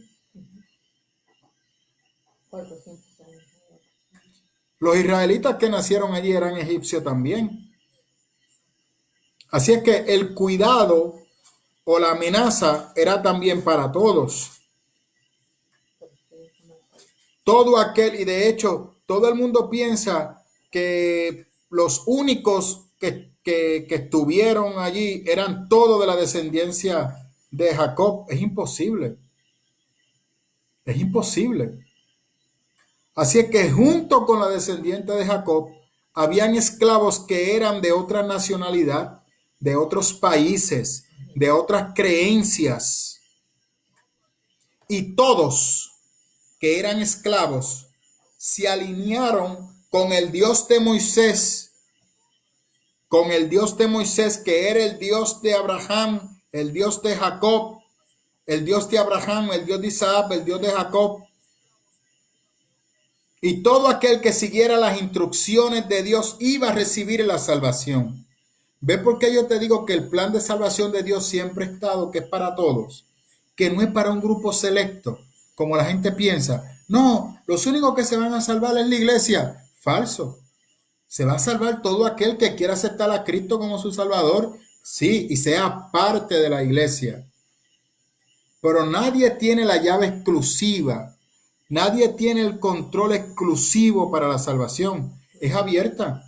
400 años. Los israelitas que nacieron allí eran egipcios también. Así es que el cuidado o la amenaza era también para todos. Todo aquel, y de hecho, todo el mundo piensa que los únicos que estuvieron allí eran todos de la descendencia de Jacob. Es imposible. Es imposible. Así es que junto con la descendiente de Jacob, habían esclavos que eran de otra nacionalidad, de otros países, de otras creencias. Y todos que eran esclavos se alinearon con el Dios de Moisés, que era el Dios de Abraham, el Dios de Jacob, el Dios de Abraham, el Dios de Isaac, el Dios de Jacob. Y todo aquel que siguiera las instrucciones de Dios iba a recibir la salvación. ¿Ves por qué yo te digo que el plan de salvación de Dios siempre ha estado, que es para todos? Que no es para un grupo selecto, como la gente piensa. No, los únicos que se van a salvar es la iglesia. Falso. Se va a salvar todo aquel que quiera aceptar a Cristo como su Salvador, sí, y sea parte de la iglesia. Pero nadie tiene la llave exclusiva. Nadie tiene el control exclusivo para la salvación. Es abierta.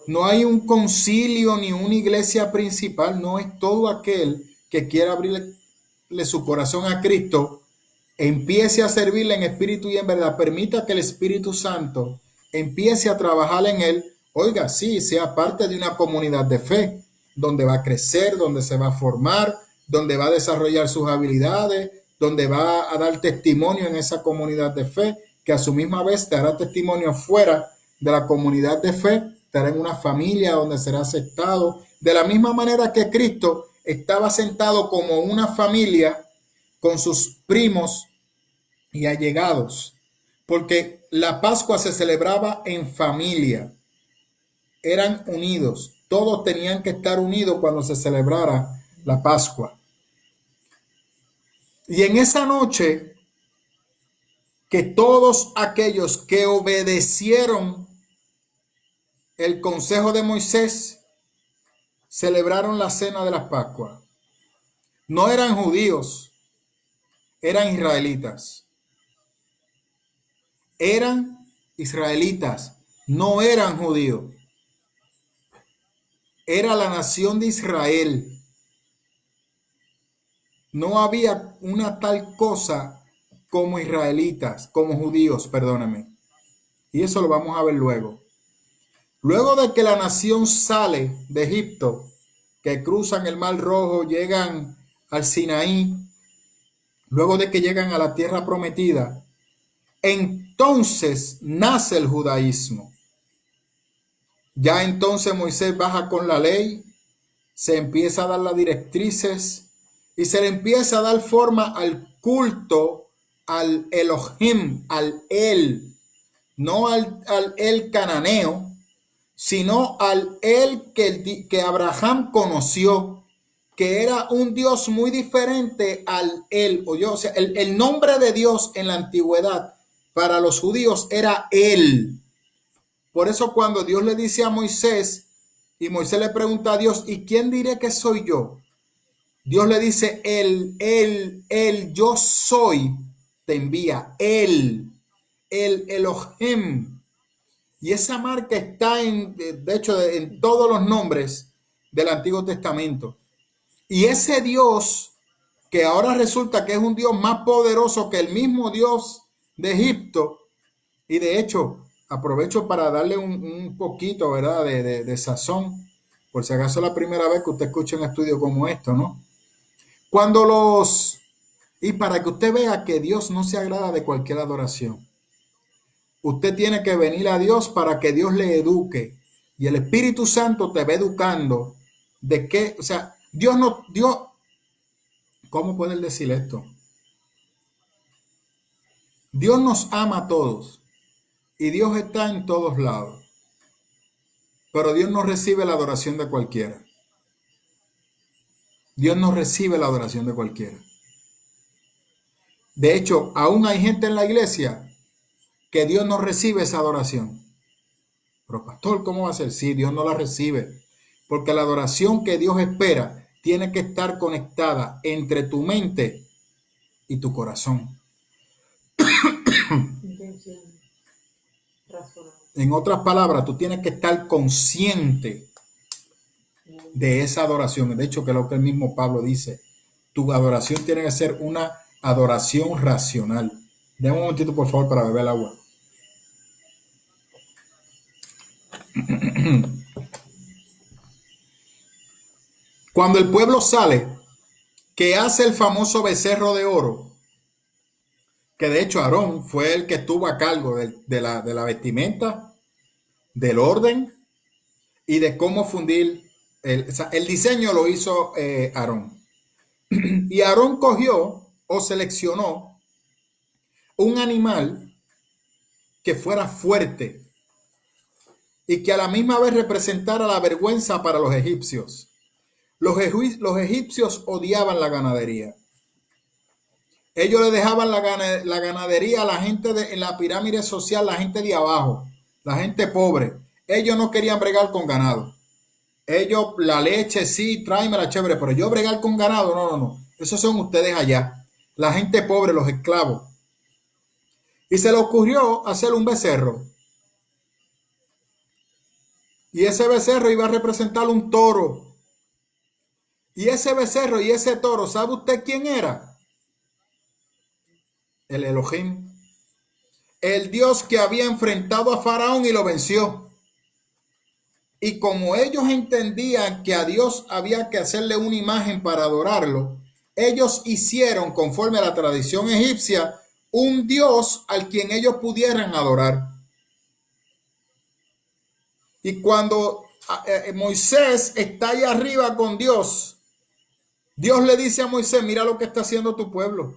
No hay un concilio ni una iglesia principal. No, es todo aquel que quiera abrirle su corazón a Cristo, empiece a servirle en espíritu y en verdad. Permita que el Espíritu Santo empiece a trabajar en él. Oiga, sí, sea parte de una comunidad de fe, donde va a crecer, donde se va a formar, donde va a desarrollar sus habilidades, donde va a dar testimonio en esa comunidad de fe, que a su misma vez te hará testimonio fuera de la comunidad de fe, estará en una familia donde será aceptado, de la misma manera que Cristo estaba sentado como una familia con sus primos y allegados, porque la Pascua se celebraba en familia, eran unidos, todos tenían que estar unidos cuando se celebrara la Pascua. Y en esa noche, que todos aquellos que obedecieron el consejo de Moisés celebraron la cena de las Pascuas. No eran judíos, eran israelitas. Eran israelitas, no eran judíos. Era la nación de Israel. No había una tal cosa como israelitas, como judíos, perdóname. Y eso lo vamos a ver luego. Luego de que la nación sale de Egipto, que cruzan el Mar Rojo, llegan al Sinaí, luego de que llegan a la tierra prometida, entonces nace el judaísmo. Ya entonces Moisés baja con la ley, se empieza a dar las directrices y se le empieza a dar forma al culto al Elohim, al El, no al El cananeo, sino al El que Abraham conoció, que era un Dios muy diferente al El. O sea, el nombre de Dios en la antigüedad para los judíos era El. Por eso cuando Dios le dice a Moisés, y Moisés le pregunta a Dios, ¿y quién diré que soy yo? Dios le dice, yo soy, te envía, el Elohim. Y esa marca está de hecho, en todos los nombres del Antiguo Testamento. Y ese Dios, que ahora resulta que es un Dios más poderoso que el mismo Dios de Egipto, y de hecho, aprovecho para darle un poquito, ¿verdad?, de sazón, por si acaso es la primera vez que usted escucha un estudio como esto, ¿no? Y para que usted vea que Dios no se agrada de cualquier adoración. Usted tiene que venir a Dios para que Dios le eduque. Y el Espíritu Santo te va educando de qué, o sea, ¿cómo pueden decir esto? Dios nos ama a todos y Dios está en todos lados. Pero Dios no recibe la adoración de cualquiera. Dios no recibe la adoración de cualquiera. De hecho, aún hay gente en la iglesia que Dios no recibe esa adoración. Pero pastor, ¿cómo va a ser? Sí, Dios no la recibe. Porque la adoración que Dios espera tiene que estar conectada entre tu mente y tu corazón. Intención. Razonable. En otras palabras, tú tienes que estar consciente de esa adoración. De hecho, que es lo que el mismo Pablo dice. Tu adoración tiene que ser una adoración racional. Dame un momentito, por favor, para beber el agua. Cuando el pueblo sale, que hace el famoso becerro de oro, que de hecho Aarón fue el que estuvo a cargo de la vestimenta, del orden y de cómo fundir. El diseño lo hizo Aarón. Y Aarón cogió o seleccionó un animal que fuera fuerte y que a la misma vez representara la vergüenza para los egipcios. Los egipcios odiaban la ganadería. Ellos le dejaban la ganadería a la gente en la pirámide social, la gente de abajo, la gente pobre. Ellos no querían bregar con ganado. Ellos, la leche, sí, tráemela chévere, pero yo bregar con ganado, no. Esos son ustedes allá. La gente pobre, los esclavos. Y se le ocurrió hacer un becerro. Y ese becerro iba a representar un toro. Y ese becerro y ese toro, ¿sabe usted quién era? El Elohim. El Dios que había enfrentado a Faraón y lo venció. Y como ellos entendían que a Dios había que hacerle una imagen para adorarlo, ellos hicieron, conforme a la tradición egipcia, un Dios al quien ellos pudieran adorar. Y cuando Moisés está ahí arriba con Dios, Dios le dice a Moisés, mira lo que está haciendo tu pueblo,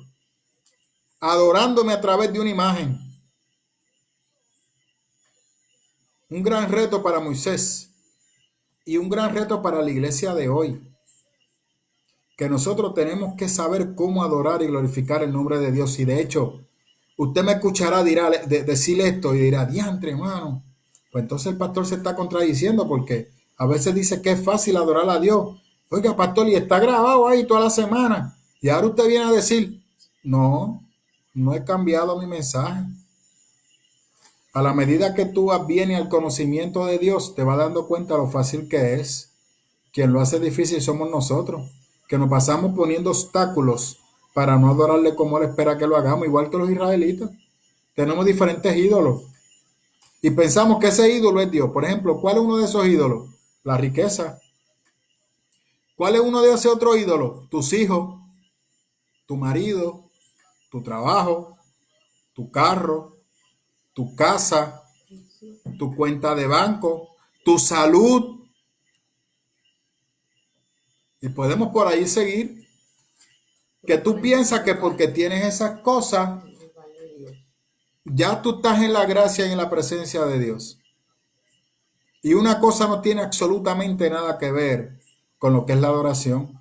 adorándome a través de una imagen. Un gran reto para Moisés y un gran reto para la iglesia de hoy. que nosotros tenemos que saber cómo adorar y glorificar el nombre de Dios. Y de hecho, usted me escuchará decir esto y dirá, diantre, hermano. Pues entonces el pastor se está contradiciendo porque a veces dice que es fácil adorar a Dios. Oiga, pastor, y está grabado ahí toda la semana. Y ahora usted viene a decir, no, no he cambiado mi mensaje. A la medida que tú vienes al conocimiento de Dios, te vas dando cuenta lo fácil que es. Quien lo hace difícil somos nosotros, que nos pasamos poniendo obstáculos para no adorarle como Él espera que lo hagamos, igual que los israelitas. Tenemos diferentes ídolos y pensamos que ese ídolo es Dios. Por ejemplo, ¿cuál es uno de esos ídolos? La riqueza. ¿Cuál es uno de esos otros ídolos? Tus hijos, tu marido, tu trabajo, tu carro, tu casa, tu cuenta de banco, tu salud. Y podemos por ahí seguir. Que tú piensas que porque tienes esas cosas, ya tú estás en la gracia y en la presencia de Dios. Y una cosa no tiene absolutamente nada que ver con lo que es la adoración.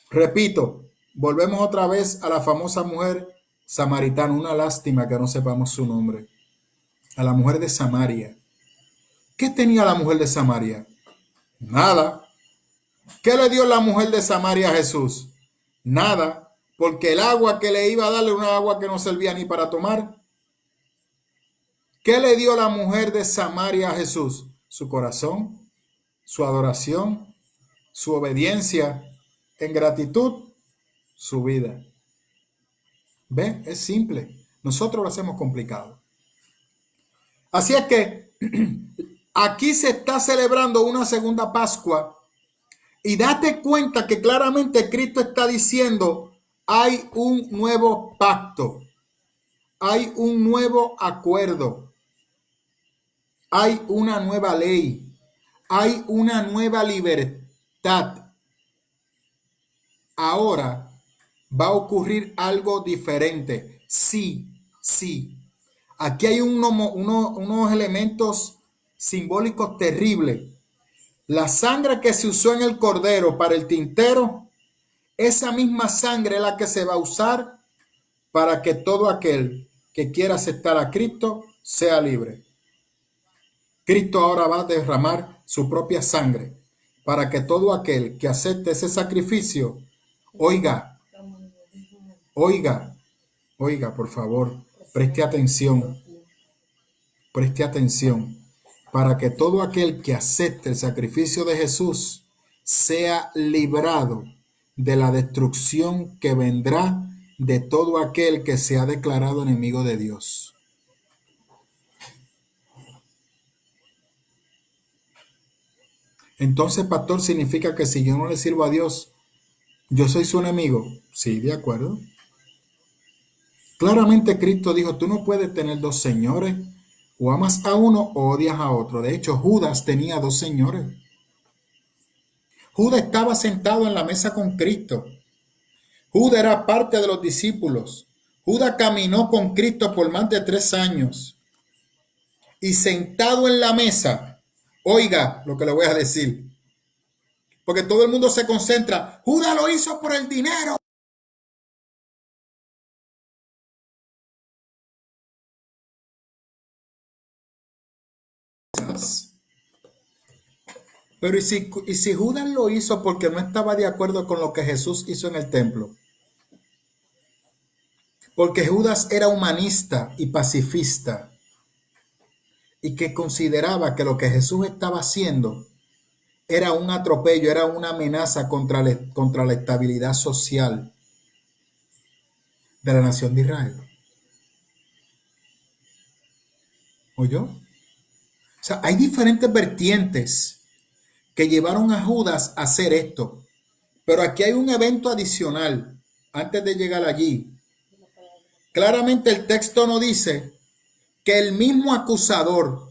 Repito, volvemos otra vez a la famosa mujer samaritana. Una lástima que no sepamos su nombre. A la mujer de Samaria. ¿Qué tenía la mujer de Samaria? Nada. ¿Qué le dio la mujer de Samaria a Jesús? Nada, porque el agua que le iba a darle era una agua que no servía ni para tomar. ¿Qué le dio la mujer de Samaria a Jesús? Su corazón, su adoración, su obediencia, en gratitud, su vida. ¿Ve? Es simple. Nosotros lo hacemos complicado. Así es que aquí se está celebrando una segunda Pascua. Y date cuenta que claramente Cristo está diciendo, hay un nuevo pacto, hay un nuevo acuerdo, hay una nueva ley, hay una nueva libertad. Ahora va a ocurrir algo diferente. Sí, sí. Aquí hay unos elementos simbólicos terribles. La sangre que se usó en el cordero para el tintero, esa misma sangre es la que se va a usar para que todo aquel que quiera aceptar a Cristo sea libre. Cristo ahora va a derramar su propia sangre para que todo aquel que acepte ese sacrificio, oiga, por favor, preste atención, para que todo aquel que acepte el sacrificio de Jesús sea librado de la destrucción que vendrá de todo aquel que se ha declarado enemigo de Dios. Entonces, pastor, significa que si yo no le sirvo a Dios, yo soy su enemigo. Sí, de acuerdo. Claramente Cristo dijo, tú no puedes tener dos señores, o amas a uno o odias a otro. De hecho, Judas tenía dos señores. Judas estaba sentado en la mesa con Cristo. Judas era parte de los discípulos. Judas caminó con Cristo por más de 3 años. Y sentado en la mesa, oiga lo que le voy a decir, porque todo el mundo se concentra. Judas lo hizo por el dinero. Pero ¿y si Judas lo hizo porque no estaba de acuerdo con lo que Jesús hizo en el templo? Porque Judas era humanista y pacifista y que consideraba que lo que Jesús estaba haciendo era un atropello, era una amenaza contra la estabilidad social de la nación de Israel. ¿Oyó? O sea, hay diferentes vertientes que llevaron a Judas a hacer esto. Pero aquí hay un evento adicional antes de llegar allí. Claramente el texto no dice que el mismo acusador,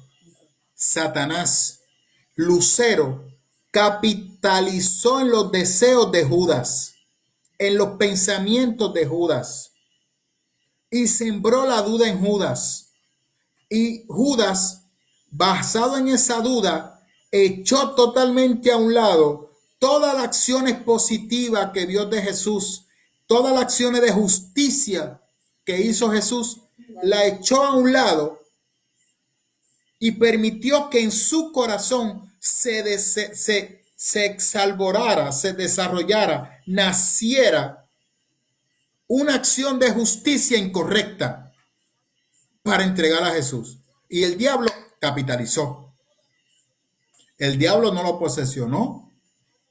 Satanás, Lucero, capitalizó en los deseos de Judas, en los pensamientos de Judas, y sembró la duda en Judas. Y Judas, basado en esa duda, echó totalmente a un lado todas las acciones positivas que vio de Jesús, todas las acciones de justicia que hizo Jesús, la echó a un lado y permitió que en su corazón se exalborara, se desarrollara, naciera una acción de justicia incorrecta para entregar a Jesús. Y el diablo capitalizó. El diablo no lo posesionó.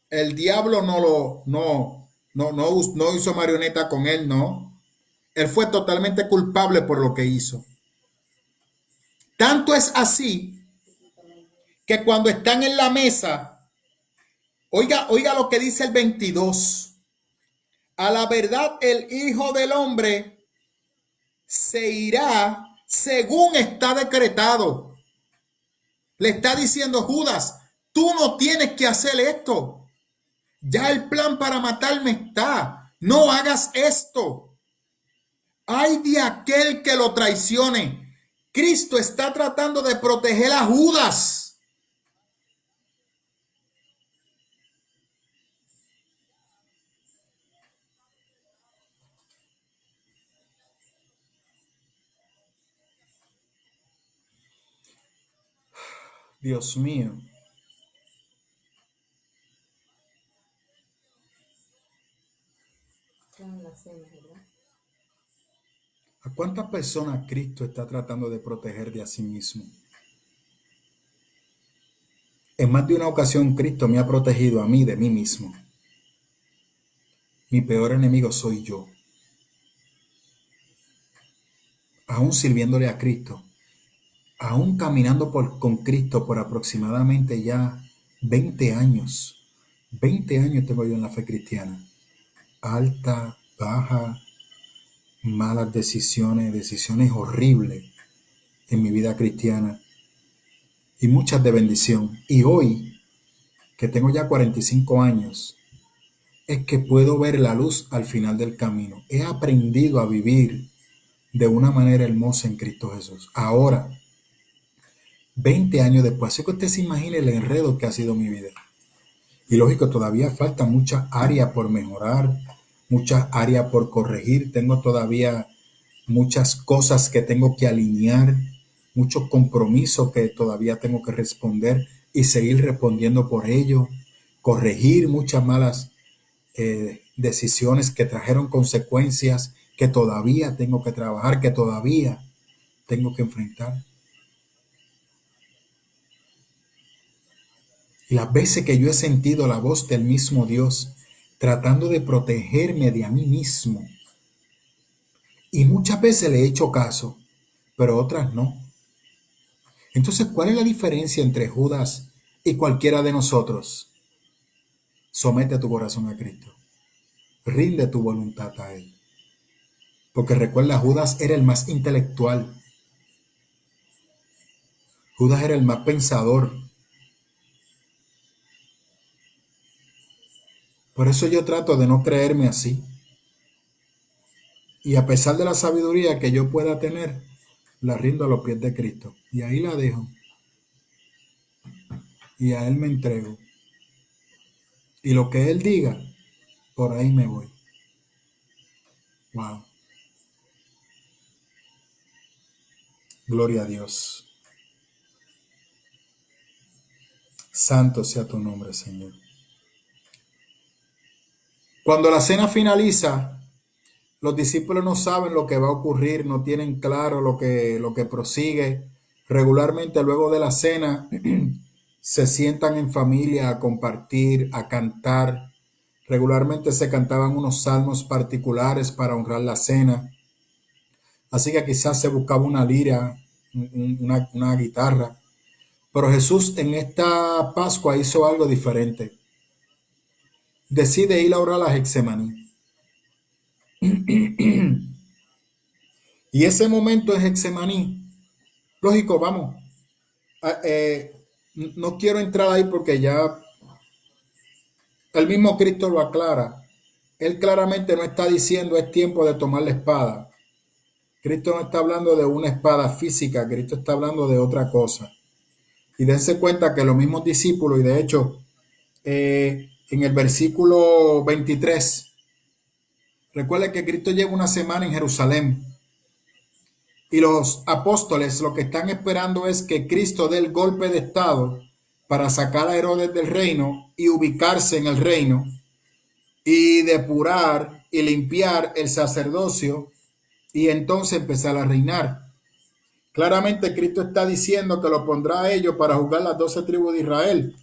El diablo no hizo marioneta con él, no. Él fue totalmente culpable por lo que hizo. Tanto es así que cuando están en la mesa, oiga lo que dice el 22. A la verdad, el Hijo del Hombre se irá según está decretado. Le está diciendo Judas, tú no tienes que hacer esto. Ya el plan para matarme está. No hagas esto. Ay de aquel que lo traicione. Cristo está tratando de proteger a Judas. Dios mío. ¿A cuántas personas Cristo está tratando de proteger de a sí mismo? En más de una ocasión Cristo me ha protegido a mí de mí mismo. Mi peor enemigo soy yo. Aún sirviéndole a Cristo, aún caminando con Cristo por aproximadamente ya 20 años. 20 años tengo yo en la fe cristiana. Alta, baja, malas decisiones horribles en mi vida cristiana y muchas de bendición. Y hoy, que tengo ya 45 años, es que puedo ver la luz al final del camino. He aprendido a vivir de una manera hermosa en Cristo Jesús. Ahora, 20 años después, así que usted se imagine el enredo que ha sido mi vida. Y lógico, todavía falta mucha área por mejorar, mucha área por corregir. Tengo todavía muchas cosas que tengo que alinear, muchos compromisos que todavía tengo que responder y seguir respondiendo por ello. Corregir muchas malas decisiones que trajeron consecuencias que todavía tengo que trabajar, que todavía tengo que enfrentar. Y las veces que yo he sentido la voz del mismo Dios tratando de protegerme de a mí mismo, y muchas veces le he hecho caso, pero otras no. Entonces, ¿cuál es la diferencia entre Judas y cualquiera de nosotros? Somete tu corazón a Cristo. Rinde tu voluntad a Él. Porque recuerda, Judas era el más intelectual. Judas era el más pensador. Por eso yo trato de no creerme así. Y a pesar de la sabiduría que yo pueda tener, la rindo a los pies de Cristo. Y ahí la dejo. Y a Él me entrego. Y lo que Él diga, por ahí me voy. Wow. Gloria a Dios. Santo sea tu nombre, Señor. Cuando la cena finaliza, los discípulos no saben lo que va a ocurrir, no tienen claro lo que prosigue. Regularmente luego de la cena se sientan en familia a compartir, a cantar. Regularmente se cantaban unos salmos particulares para honrar la cena. Así que quizás se buscaba una lira, una guitarra. Pero Jesús en esta Pascua hizo algo diferente. Decide ir a orar a Getsemaní. Y ese momento en Getsemaní, lógico, vamos, no quiero entrar ahí porque ya el mismo Cristo lo aclara. Él claramente no está diciendo es tiempo de tomar la espada. Cristo no está hablando de una espada física, Cristo está hablando de otra cosa. Y dense cuenta que los mismos discípulos, y de hecho en el versículo 23. Recuerda que Cristo lleva una semana en Jerusalén y los apóstoles lo que están esperando es que Cristo dé el golpe de estado para sacar a Herodes del reino y ubicarse en el reino y depurar y limpiar el sacerdocio y entonces empezar a reinar. Claramente Cristo está diciendo que lo pondrá a ellos para juzgar las 12 tribus de Israel.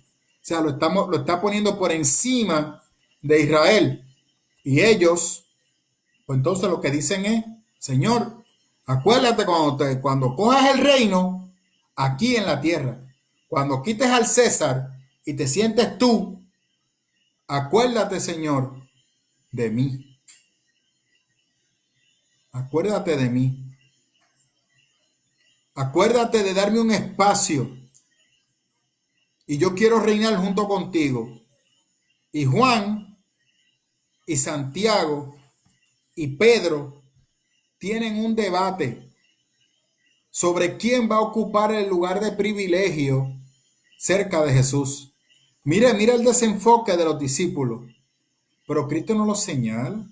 O sea, lo está poniendo por encima de Israel. Y ellos, pues entonces lo que dicen es, Señor, acuérdate cuando cojas el reino aquí en la tierra, cuando quites al César y te sientes tú, acuérdate, Señor, de mí. Acuérdate de mí. Acuérdate de darme un espacio y yo quiero reinar junto contigo. Y Juan y Santiago y Pedro tienen un debate sobre quién va a ocupar el lugar de privilegio cerca de Jesús. Mira el desenfoque de los discípulos, pero Cristo no los señala.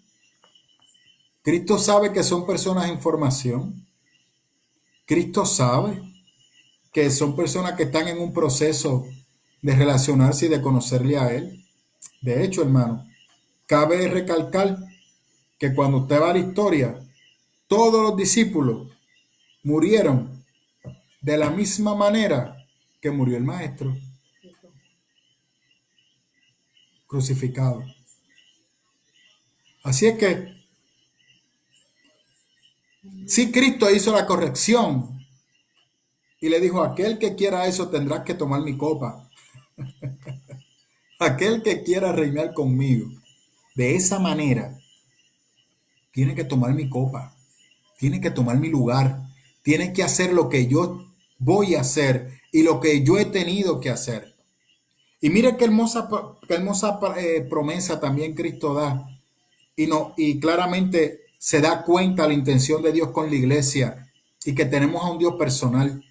Cristo sabe que son personas en formación. Cristo sabe que son personas que están en un proceso de relacionarse y de conocerle a Él. De hecho, hermano, cabe recalcar que cuando usted va a la historia, todos los discípulos murieron de la misma manera que murió el maestro, crucificado. Así es que sí, Cristo hizo la corrección y le dijo, aquel que quiera eso tendrás que tomar mi copa. Aquel que quiera reinar conmigo de esa manera tiene que tomar mi copa, tiene que tomar mi lugar, tiene que hacer lo que yo voy a hacer y lo que yo he tenido que hacer. Y mire qué hermosa promesa también Cristo da. Y claramente se da cuenta la intención de Dios con la iglesia y que tenemos a un Dios personal.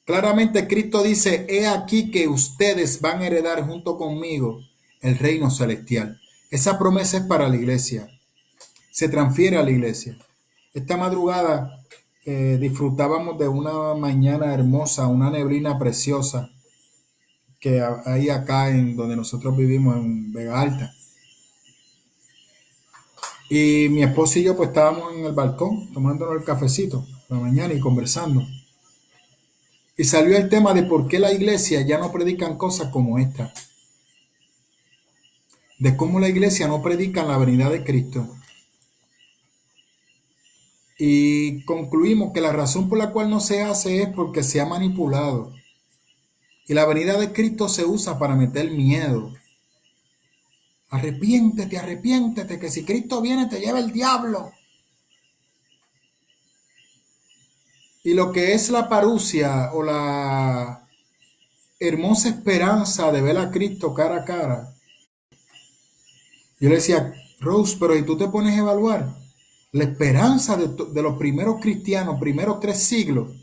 Claramente Cristo dice, he aquí que ustedes van a heredar junto conmigo el reino celestial. Esa promesa es para la iglesia. Se transfiere a la iglesia. Esta madrugada disfrutábamos de una mañana hermosa, una neblina preciosa que hay acá en donde nosotros vivimos en Vega Alta. Y mi esposo y yo pues estábamos en el balcón tomándonos el cafecito por la mañana y conversando. Y salió el tema de por qué la iglesia ya no predican cosas como esta. De cómo la iglesia no predica la venida de Cristo. Y concluimos que la razón por la cual no se hace es porque se ha manipulado. Y la venida de Cristo se usa para meter miedo. Arrepiéntete, que si Cristo viene te lleva el diablo. Y lo que es la parucia o la hermosa esperanza de ver a Cristo cara a cara. Yo le decía, Rose, pero si tú te pones a evaluar, la esperanza de los primeros cristianos, primeros 3 siglos,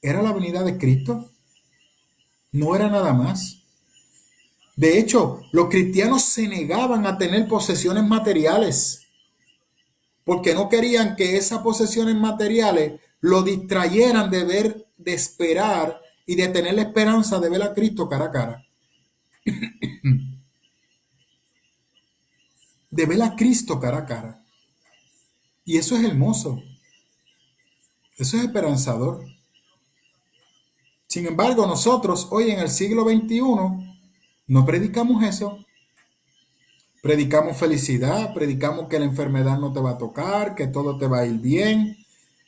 era la venida de Cristo. No era nada más. De hecho, los cristianos se negaban a tener posesiones materiales porque no querían que esas posesiones materiales lo distrayeran de ver, de esperar y de tener la esperanza de ver a Cristo cara a cara. De ver a Cristo cara a cara. Y eso es hermoso. Eso es esperanzador. Sin embargo, nosotros hoy en el siglo XXI no predicamos eso. Predicamos felicidad, predicamos que la enfermedad no te va a tocar, que todo te va a ir bien.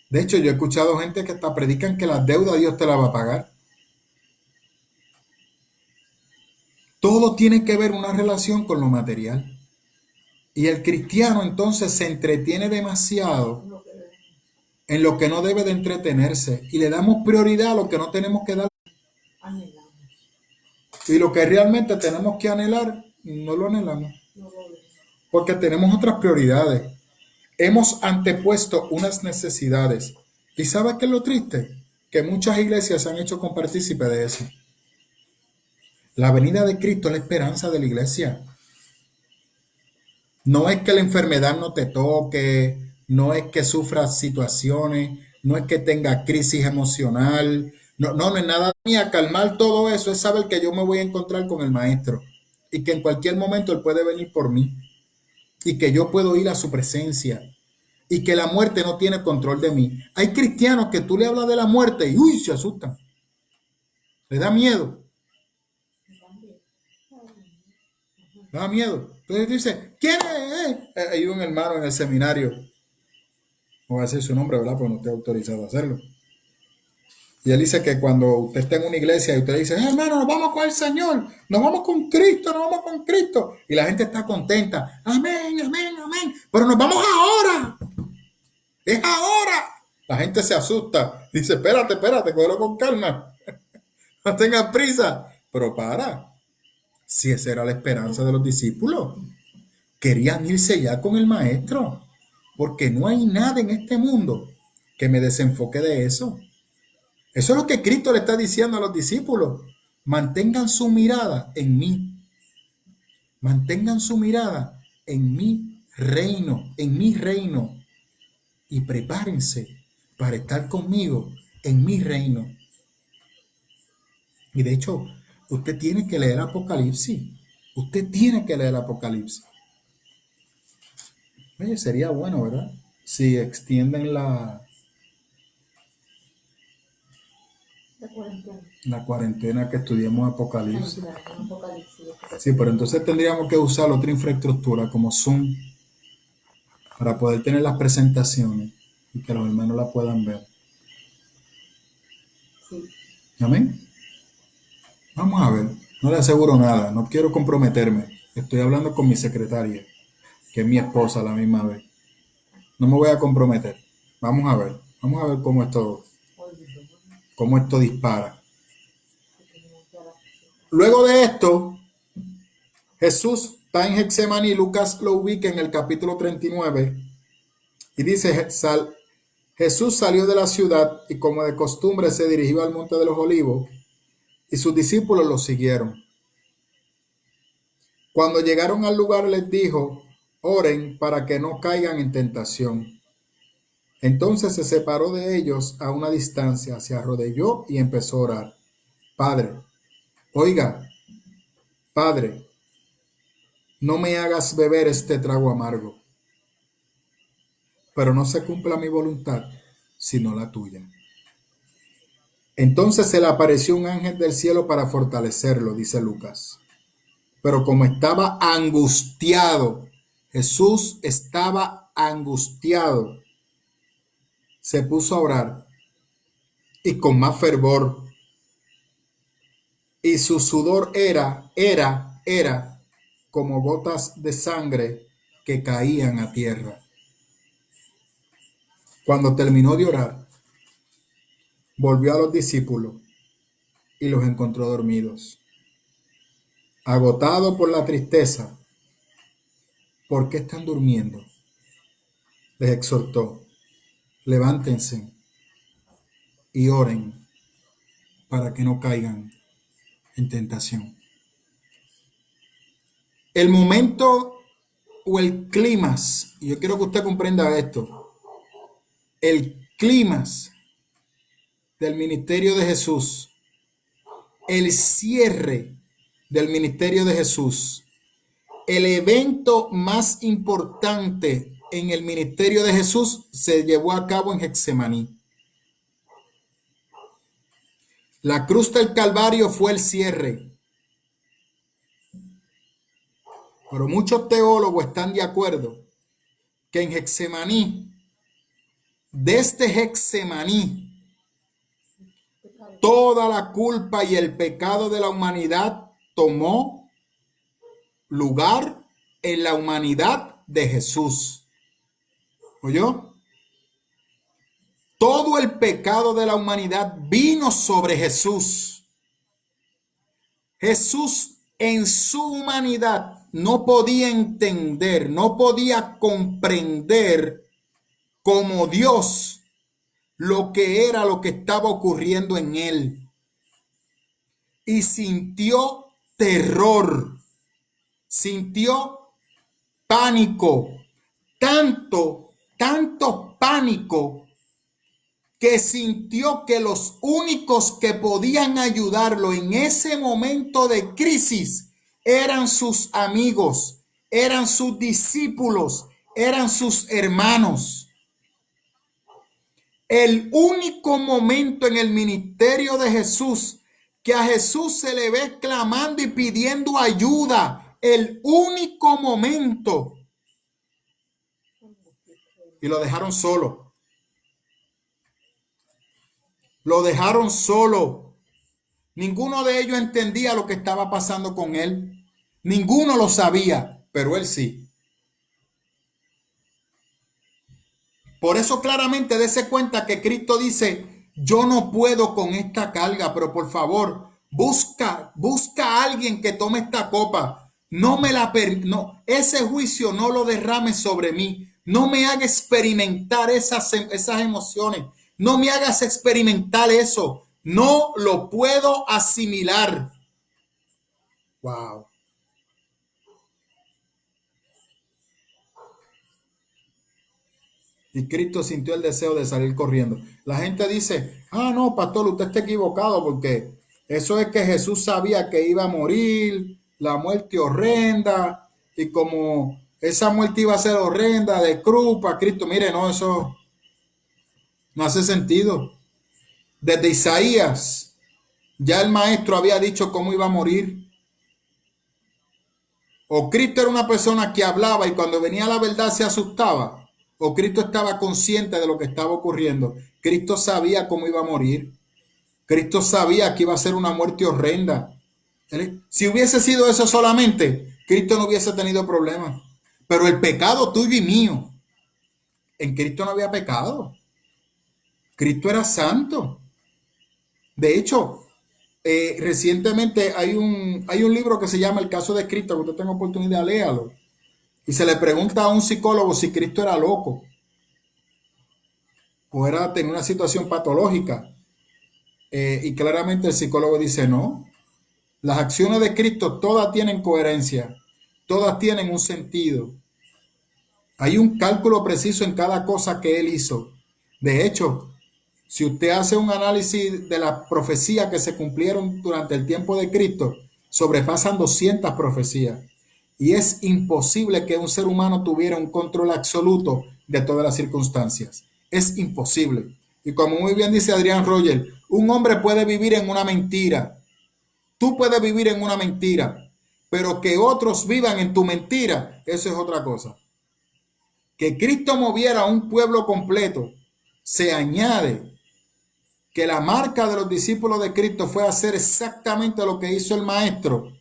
De hecho, yo he escuchado gente que hasta predican que las deudas Dios te la va a pagar. Todo tiene que ver una relación con lo material. Y el cristiano entonces se entretiene demasiado en lo que no debe de entretenerse. Y le damos prioridad a lo que no tenemos que dar. Y lo que realmente tenemos que anhelar, no lo anhelamos. Porque tenemos otras prioridades. Hemos antepuesto unas necesidades. ¿Y sabes qué es lo triste? Que muchas iglesias se han hecho compartícipe de eso. La venida de Cristo es la esperanza de la iglesia. No es que la enfermedad no te toque, no es que sufras situaciones, no es que tenga crisis emocional, no es nada ni a calmar todo eso, es saber que yo me voy a encontrar con el maestro y que en cualquier momento él puede venir por mí y que yo puedo ir a su presencia y que la muerte no tiene control de mí. Hay cristianos que tú le hablas de la muerte y uy, se asustan, le da miedo, le da miedo. Entonces dice, ¿quién es? Hay un hermano en el seminario, no voy a decir su nombre, ¿verdad? Porque no estoy autorizado a hacerlo. Y él dice que cuando usted está en una iglesia y usted dice, hermano, nos vamos con el Señor, nos vamos con Cristo, nos vamos con Cristo. Y la gente está contenta, amén, amén, amén. Pero nos vamos ahora, es ahora. La gente se asusta, dice, espérate, cógelo con calma, no tengas prisa. Pero para, si esa era la esperanza de los discípulos, querían irse ya con el maestro, porque no hay nada en este mundo que me desenfoque de eso. Eso es lo que Cristo le está diciendo a los discípulos. Mantengan su mirada en mí. Mantengan su mirada en mi reino. Y prepárense para estar conmigo en mi reino. Y de hecho, usted tiene que leer Apocalipsis. Usted tiene que leer Apocalipsis. Oye, sería bueno, ¿verdad? Si extienden la cuarentena que estudiemos Apocalipsis. Sí, pero entonces tendríamos que usar otra infraestructura como Zoom para poder tener las presentaciones y que los hermanos la puedan ver. Sí. Amén. Vamos a ver. No le aseguro nada. No quiero comprometerme. Estoy hablando con mi secretaria, que es mi esposa a la misma vez. No me voy a comprometer. Vamos a ver. Vamos a ver cómo esto dispara. Luego de esto, Jesús está en Getsemaní. Lucas lo ubica en el capítulo 39 y dice, Jesús salió de la ciudad y como de costumbre se dirigió al monte de los olivos y sus discípulos lo siguieron. Cuando llegaron al lugar les dijo, oren para que no caigan en tentación. Entonces se separó de ellos a una distancia, se arrodilló y empezó a orar. Padre, no me hagas beber este trago amargo, pero no se cumpla mi voluntad, sino la tuya. Entonces se le apareció un ángel del cielo para fortalecerlo, dice Lucas. Pero como estaba angustiado, Jesús estaba angustiado, se puso a orar y con más fervor. Y su sudor era como gotas de sangre que caían a tierra. Cuando terminó de orar, volvió a los discípulos y los encontró dormidos. Agotado por la tristeza, ¿por qué están durmiendo? Les exhortó, levántense y oren para que no caigan en tentación. El momento o el clímax, y yo quiero que usted comprenda esto, el clímax del ministerio de Jesús, el cierre del ministerio de Jesús, el evento más importante en el ministerio de Jesús se llevó a cabo en Getsemaní. La cruz del Calvario fue el cierre. Pero muchos teólogos están de acuerdo que en Getsemaní, desde Getsemaní, toda la culpa y el pecado de la humanidad tomó lugar en la humanidad de Jesús. ¿Oyó? Todo el pecado de la humanidad vino sobre Jesús. Jesús en su humanidad no podía entender, no podía comprender como Dios lo que era lo que estaba ocurriendo en él. Y sintió terror, sintió pánico, tanto pánico, que sintió que los únicos que podían ayudarlo en ese momento de crisis eran sus amigos, eran sus discípulos, eran sus hermanos. El único momento en el ministerio de Jesús que a Jesús se le ve clamando y pidiendo ayuda, el único momento, y lo dejaron solo. Lo dejaron solo. Ninguno de ellos entendía lo que estaba pasando con él. Ninguno lo sabía, pero él sí. Por eso claramente dése cuenta que Cristo dice, yo no puedo con esta carga, pero por favor, busca a alguien que tome esta copa. No, ese juicio no lo derrame sobre mí. No me haga experimentar esas emociones. No me hagas experimentar eso. No lo puedo asimilar. Wow. Y Cristo sintió el deseo de salir corriendo. La gente dice, no, pastor, usted está equivocado porque eso es que Jesús sabía que iba a morir, la muerte horrenda, y como esa muerte iba a ser horrenda de cruz para Cristo, mire, no, eso no hace sentido. Desde Isaías, ya el maestro había dicho cómo iba a morir. O Cristo era una persona que hablaba y cuando venía la verdad se asustaba. O Cristo estaba consciente de lo que estaba ocurriendo. Cristo sabía cómo iba a morir. Cristo sabía que iba a ser una muerte horrenda. Si hubiese sido eso solamente, Cristo no hubiese tenido problemas. Pero el pecado tuyo y mío, en Cristo no había pecado. Cristo era santo. De hecho, recientemente hay un libro que se llama El caso de Cristo, que usted tenga oportunidad, léalo. Y se le pregunta a un psicólogo si Cristo era loco o era tener una situación patológica. Y claramente el psicólogo dice no. Las acciones de Cristo todas tienen coherencia, todas tienen un sentido. Hay un cálculo preciso en cada cosa que él hizo. De hecho, si usted hace un análisis de las profecías que se cumplieron durante el tiempo de Cristo, sobrepasan 200 profecías. Y es imposible que un ser humano tuviera un control absoluto de todas las circunstancias. Es imposible. Y como muy bien dice Adrián Roger, un hombre puede vivir en una mentira. Tú puedes vivir en una mentira, pero que otros vivan en tu mentira, eso es otra cosa. Que Cristo moviera a un pueblo completo, se añade que la marca de los discípulos de Cristo fue hacer exactamente lo que hizo el maestro.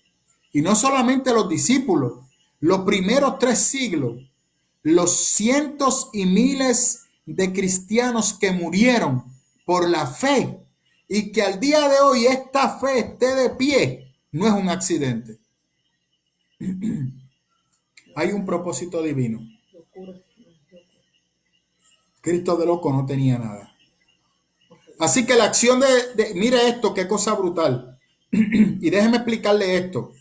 Y no solamente los discípulos, los primeros 3 siglos, los cientos y miles de cristianos que murieron por la fe y que al día de hoy esta fe esté de pie, no es un accidente. Hay un propósito divino. Cristo de loco no tenía nada. Así que la acción mire esto, qué cosa brutal. Y déjeme explicarle esto.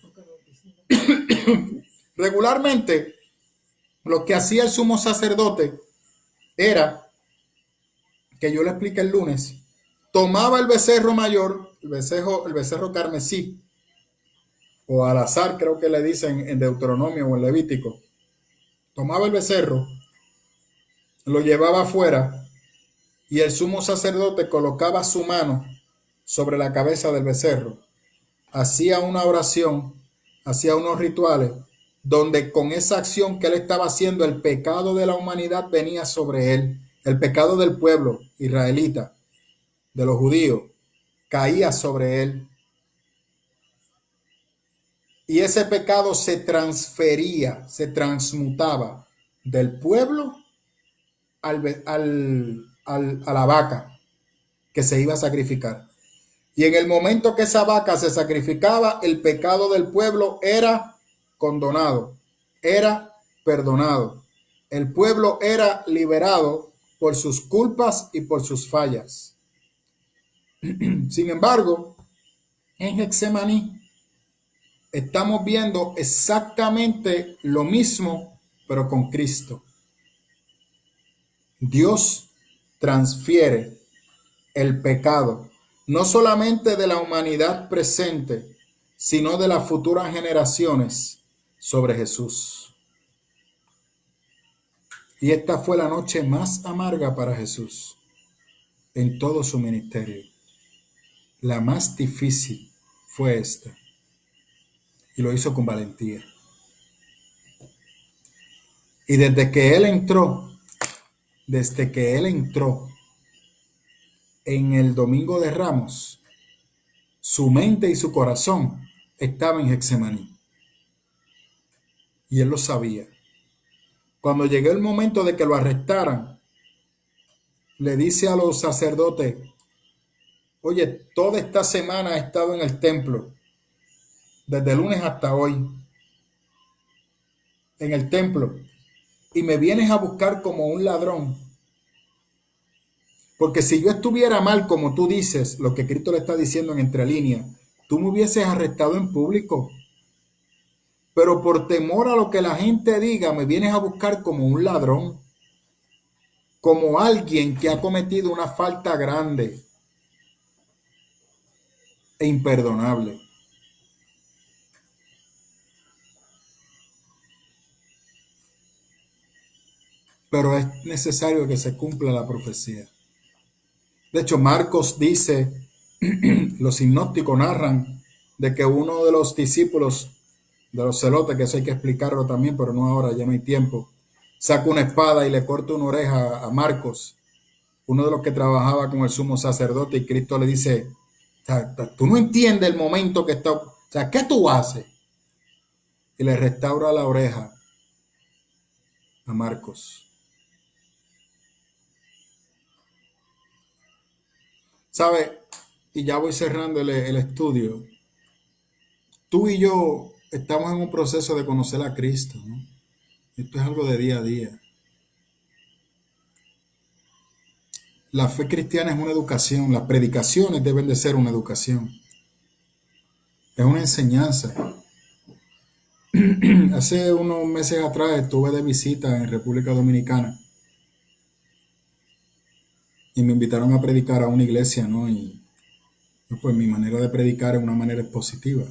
Regularmente, lo que hacía el sumo sacerdote era, que yo le expliqué el lunes, tomaba el becerro mayor, el becerro carmesí, o al azar creo que le dicen en Deuteronomio o en Levítico. Tomaba el becerro, lo llevaba afuera, y el sumo sacerdote colocaba su mano sobre la cabeza del becerro. Hacía una oración, hacía unos rituales, donde con esa acción que él estaba haciendo, el pecado de la humanidad venía sobre él. El pecado del pueblo israelita, de los judíos, caía sobre él. Y ese pecado se transfería, se transmutaba del pueblo a la vaca que se iba a sacrificar. Y en el momento que esa vaca se sacrificaba, el pecado del pueblo era condonado, era perdonado. El pueblo era liberado por sus culpas y por sus fallas. Sin embargo, en Getsemaní estamos viendo exactamente lo mismo pero con Cristo. Dios transfiere el pecado, no solamente de la humanidad presente, sino de las futuras generaciones sobre Jesús. Y esta fue la noche más amarga para Jesús en todo su ministerio. La más difícil fue esta. Y lo hizo con valentía. Y desde que Él entró en el Domingo de Ramos, su mente y su corazón estaban en Getsemaní. Y Él lo sabía. Cuando llegó el momento de que lo arrestaran, le dice a los sacerdotes: oye, toda esta semana he estado en el templo, desde el lunes hasta hoy, en el templo, y me vienes a buscar como un ladrón. Porque si yo estuviera mal, como tú dices, lo que Cristo le está diciendo en entre líneas, tú me hubieses arrestado en público. Pero por temor a lo que la gente diga, me vienes a buscar como un ladrón, como alguien que ha cometido una falta grande e imperdonable. Pero es necesario que se cumpla la profecía. De hecho, Marcos dice, los sinópticos narran de que uno de los discípulos de los celotes, que eso hay que explicarlo también, pero no ahora, ya no hay tiempo, saca una espada y le corta una oreja a Marcos, uno de los que trabajaba con el sumo sacerdote, y Cristo le dice: tú no entiendes el momento que está, o sea, ¿qué tú haces? Y le restaura la oreja a Marcos. ¿Sabe? Y ya voy cerrando el estudio. Tú y yo estamos en un proceso de conocer a Cristo, ¿no? Esto es algo de día a día. La fe cristiana es una educación, las predicaciones deben de ser una educación. Es una enseñanza. Hace unos meses atrás estuve de visita en República Dominicana y me invitaron a predicar a una iglesia, ¿no? Y pues mi manera de predicar es una manera expositiva.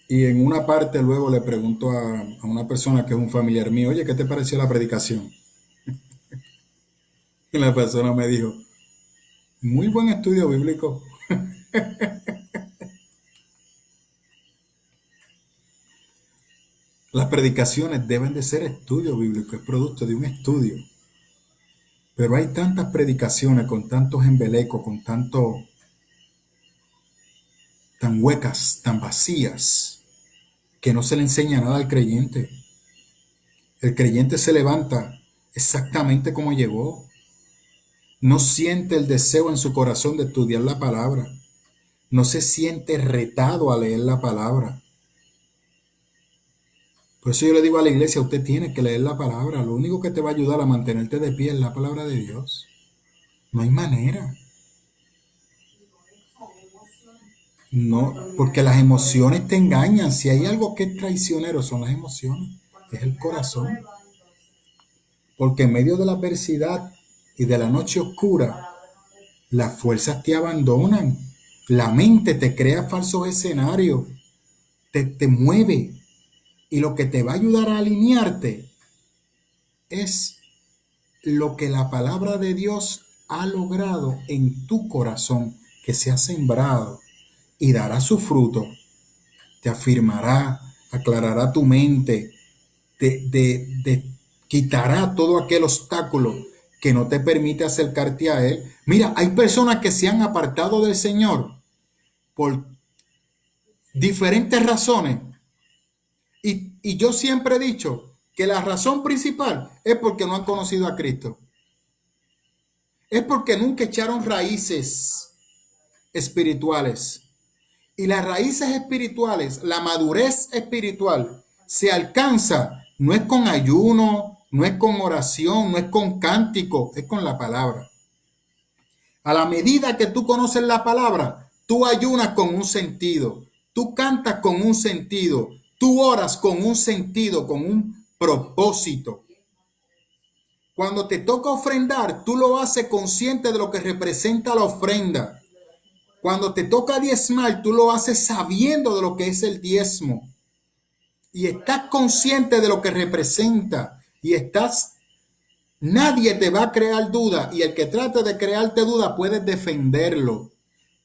Y en una parte luego le pregunto a una persona que es un familiar mío: oye, ¿qué te pareció la predicación? Y la persona me dijo: muy buen estudio bíblico. Las predicaciones deben de ser estudio bíblico, es producto de un estudio. Pero hay tantas predicaciones con tantos embelecos, con tanto, tan huecas, tan vacías, que no se le enseña nada al creyente. El creyente se levanta exactamente como llegó. No siente el deseo en su corazón de estudiar la palabra. No se siente retado a leer la palabra. Por eso yo le digo a la iglesia: usted tiene que leer la palabra. Lo único que te va a ayudar a mantenerte de pie es la palabra de Dios. No hay manera. No, porque las emociones te engañan. Si hay algo que es traicionero, son las emociones. Es el corazón. Porque en medio de la adversidad y de la noche oscura, las fuerzas te abandonan. La mente te crea falsos escenarios. Te mueve. Y lo que te va a ayudar a alinearte es lo que la palabra de Dios ha logrado en tu corazón, que se ha sembrado y dará su fruto. Te afirmará, aclarará tu mente, te quitará todo aquel obstáculo que no te permite acercarte a Él. Mira, hay personas que se han apartado del Señor por diferentes razones. Y yo siempre he dicho que la razón principal es porque no han conocido a Cristo. Es porque nunca echaron raíces espirituales. Y las raíces espirituales, la madurez espiritual, se alcanza no es con ayuno, no es con oración, no es con cántico, es con la palabra. A la medida que tú conoces la palabra, tú ayunas con un sentido, tú cantas con un sentido, Tú oras con un sentido, con un propósito. Cuando te toca ofrendar, tú lo haces consciente de lo que representa la ofrenda. Cuando te toca diezmar, tú lo haces sabiendo de lo que es el diezmo. Y estás consciente de lo que representa. Nadie te va a crear duda. Y el que trate de crearte duda, puedes defenderlo.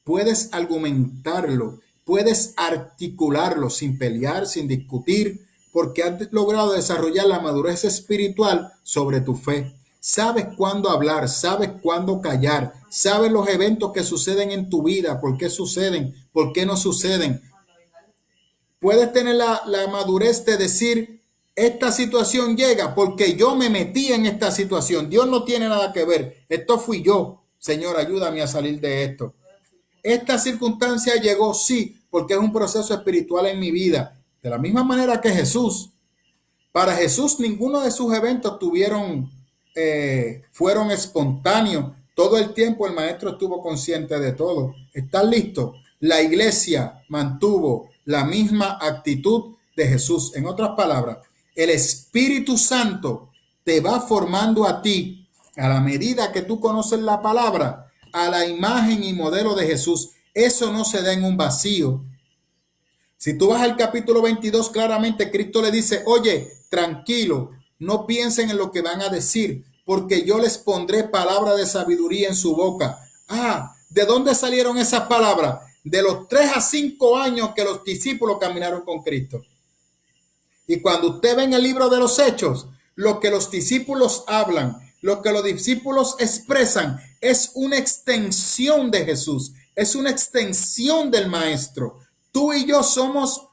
Puedes argumentarlo. Puedes articularlo sin pelear, sin discutir. Porque has logrado desarrollar la madurez espiritual sobre tu fe. Sabes cuándo hablar, sabes cuándo callar, sabes los eventos que suceden en tu vida, por qué suceden, por qué no suceden. Puedes tener la madurez de decir, esta situación llega porque yo me metí en esta situación. Dios no tiene nada que ver. Esto fui yo. Señor, ayúdame a salir de esto. Esta circunstancia llegó, sí, porque es un proceso espiritual en mi vida. De la misma manera que Jesús. Para Jesús, ninguno de sus eventos fueron espontáneos. Todo el tiempo el maestro estuvo consciente de todo. ¿Estás listo? La iglesia mantuvo la misma actitud de Jesús. En otras palabras, el Espíritu Santo te va formando a ti, a la medida que tú conoces la palabra, a la imagen y modelo de Jesús. Eso no se da en un vacío. Si tú vas al capítulo 22, claramente Cristo le dice, oye, tranquilo, no piensen en lo que van a decir, porque yo les pondré palabra de sabiduría en su boca. ¿De dónde salieron esas palabras? De los 3 a 5 años que los discípulos caminaron con Cristo. Y cuando usted ve en el libro de los Hechos, lo que los discípulos hablan, lo que los discípulos expresan, es una extensión de Jesús, es una extensión del Maestro. Tú y yo somos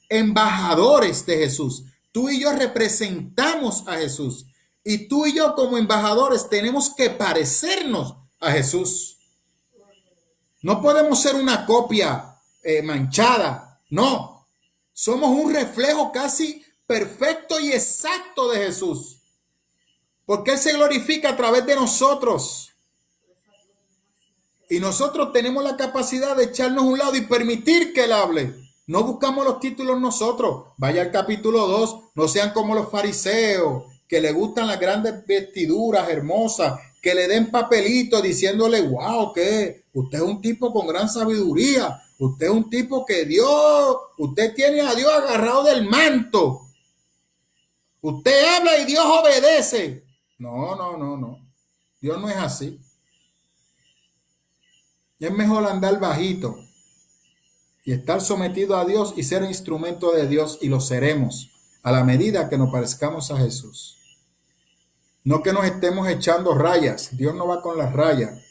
embajadores de Jesús. Tú y yo representamos a Jesús. Y tú y yo como embajadores tenemos que parecernos a Jesús. No podemos ser una copia manchada. No. Somos un reflejo casi perfecto y exacto de Jesús. Porque Él se glorifica a través de nosotros. Y nosotros tenemos la capacidad de echarnos a un lado y permitir que Él hable. No buscamos los títulos nosotros. Vaya al capítulo 2. No sean como los fariseos, que le gustan las grandes vestiduras hermosas, que le den papelitos diciéndole, wow, que usted es un tipo con gran sabiduría. Usted es un tipo que usted tiene a Dios agarrado del manto. Usted habla y Dios obedece. No. Dios no es así. Es mejor andar bajito y estar sometido a Dios y ser instrumento de Dios, y lo seremos a la medida que nos parezcamos a Jesús. No que nos estemos echando rayas. Dios no va con las rayas.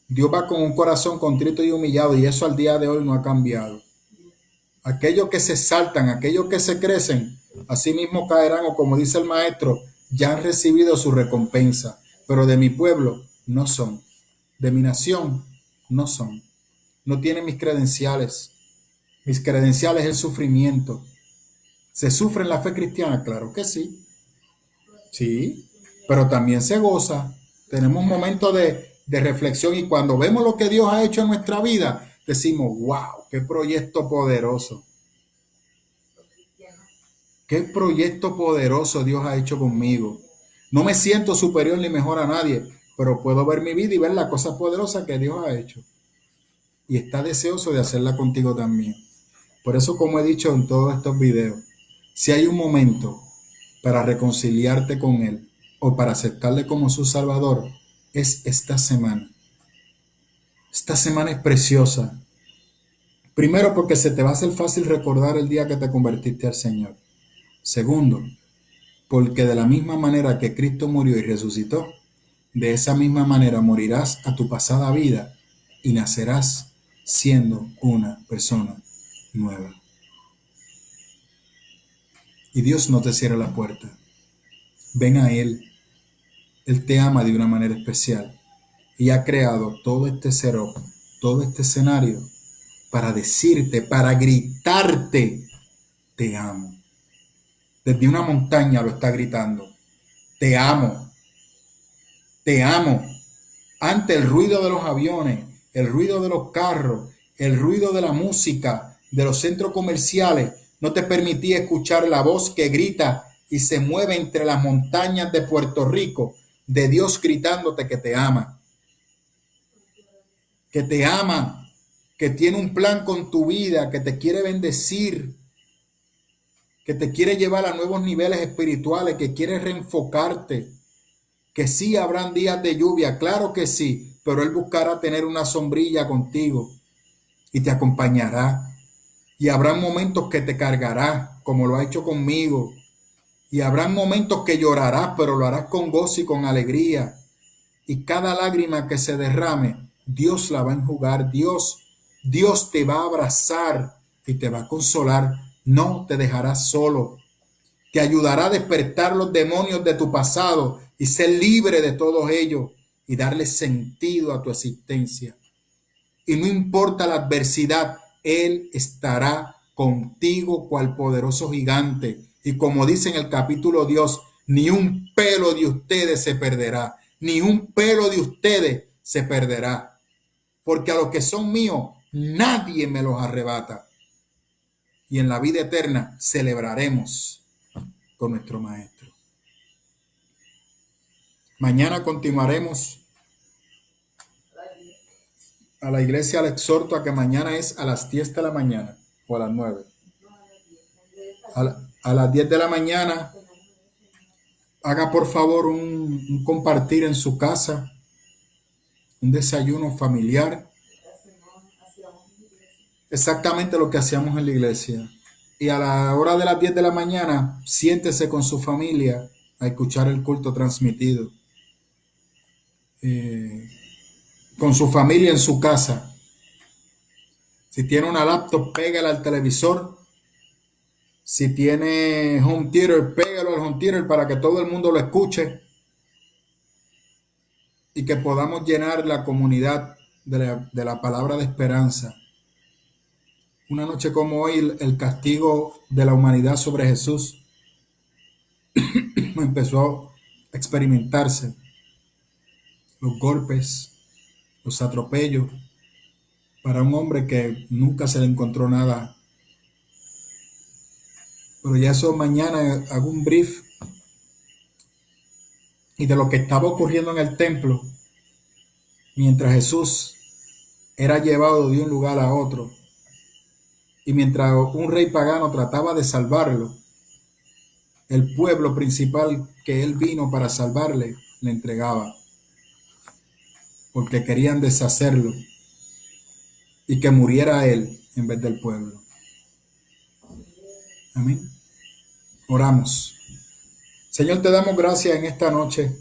Dios va con un corazón contrito y humillado, y eso al día de hoy no ha cambiado. Aquellos que se saltan, aquellos que se crecen, así mismo caerán, o como dice el maestro, ya han recibido su recompensa. Pero de mi pueblo no son. De mi nación no son. No tienen mis credenciales. Mis credenciales es el sufrimiento. ¿Se sufre en la fe cristiana? Claro que sí. Sí, pero también se goza. Tenemos momentos de reflexión, y cuando vemos lo que Dios ha hecho en nuestra vida, decimos, wow, qué proyecto poderoso. Qué proyecto poderoso Dios ha hecho conmigo. No me siento superior ni mejor a nadie, pero puedo ver mi vida y ver la cosa poderosa que Dios ha hecho. Y está deseoso de hacerla contigo también. Por eso, como he dicho en todos estos videos, si hay un momento para reconciliarte con Él o para aceptarle como su Salvador, es esta semana. Esta semana es preciosa. Primero, porque se te va a hacer fácil recordar el día que te convertiste al Señor. Segundo, porque de la misma manera que Cristo murió y resucitó, de esa misma manera morirás a tu pasada vida y nacerás siendo una persona nueva. Y Dios no te cierra la puerta. Ven a Él. Él te ama de una manera especial y ha creado todo este setup, todo este escenario para decirte, para gritarte, te amo. Desde una montaña lo está gritando. Te amo. Te amo. Ante el ruido de los aviones, el ruido de los carros, el ruido de la música, de los centros comerciales, No te permití escuchar la voz que grita y se mueve entre las montañas de Puerto Rico, de Dios gritándote que te ama, que tiene un plan con tu vida, que te quiere bendecir, que te quiere llevar a nuevos niveles espirituales, que quiere reenfocarte, que sí habrán días de lluvia, claro que sí, pero Él buscará tener una sombrilla contigo y te acompañará. Y habrán momentos que te cargará, como lo ha hecho conmigo. Y habrán momentos que llorarás, pero lo harás con gozo y con alegría. Y cada lágrima que se derrame, Dios la va a enjugar. Dios te va a abrazar y te va a consolar. No te dejará solo. Te ayudará a despertar los demonios de tu pasado y ser libre de todos ellos y darle sentido a tu existencia. Y no importa la adversidad, Él estará contigo cual poderoso gigante. Y como dice en el capítulo Dios, ni un pelo de ustedes se perderá, ni un pelo de ustedes se perderá. Porque a los que son míos, nadie me los arrebata. Y en la vida eterna celebraremos con nuestro Maestro. Mañana continuaremos. A la iglesia le exhorto a que mañana es a las 10 de la mañana o a las 9. A las 10 de la mañana, haga por favor un compartir en su casa, un desayuno familiar. Exactamente lo que hacíamos en la iglesia. Y a la hora de las 10 de la mañana, siéntese con su familia a escuchar el culto transmitido. Con su familia en su casa. Si tiene una laptop, pégala al televisor. Si tiene home theater, pégalo al home theater para que todo el mundo lo escuche y que podamos llenar la comunidad de la palabra de esperanza. Una noche como hoy, el castigo de la humanidad sobre Jesús empezó a experimentarse. Los golpes, los atropellos, para un hombre que nunca se le encontró nada. Pero ya eso mañana hago un brief y de lo que estaba ocurriendo en el templo mientras Jesús era llevado de un lugar a otro y mientras un rey pagano trataba de salvarlo, el pueblo principal que él vino para salvarle le entregaba porque querían deshacerlo y que muriera él en vez del pueblo. Amén. Oramos. Señor, te damos gracias en esta noche.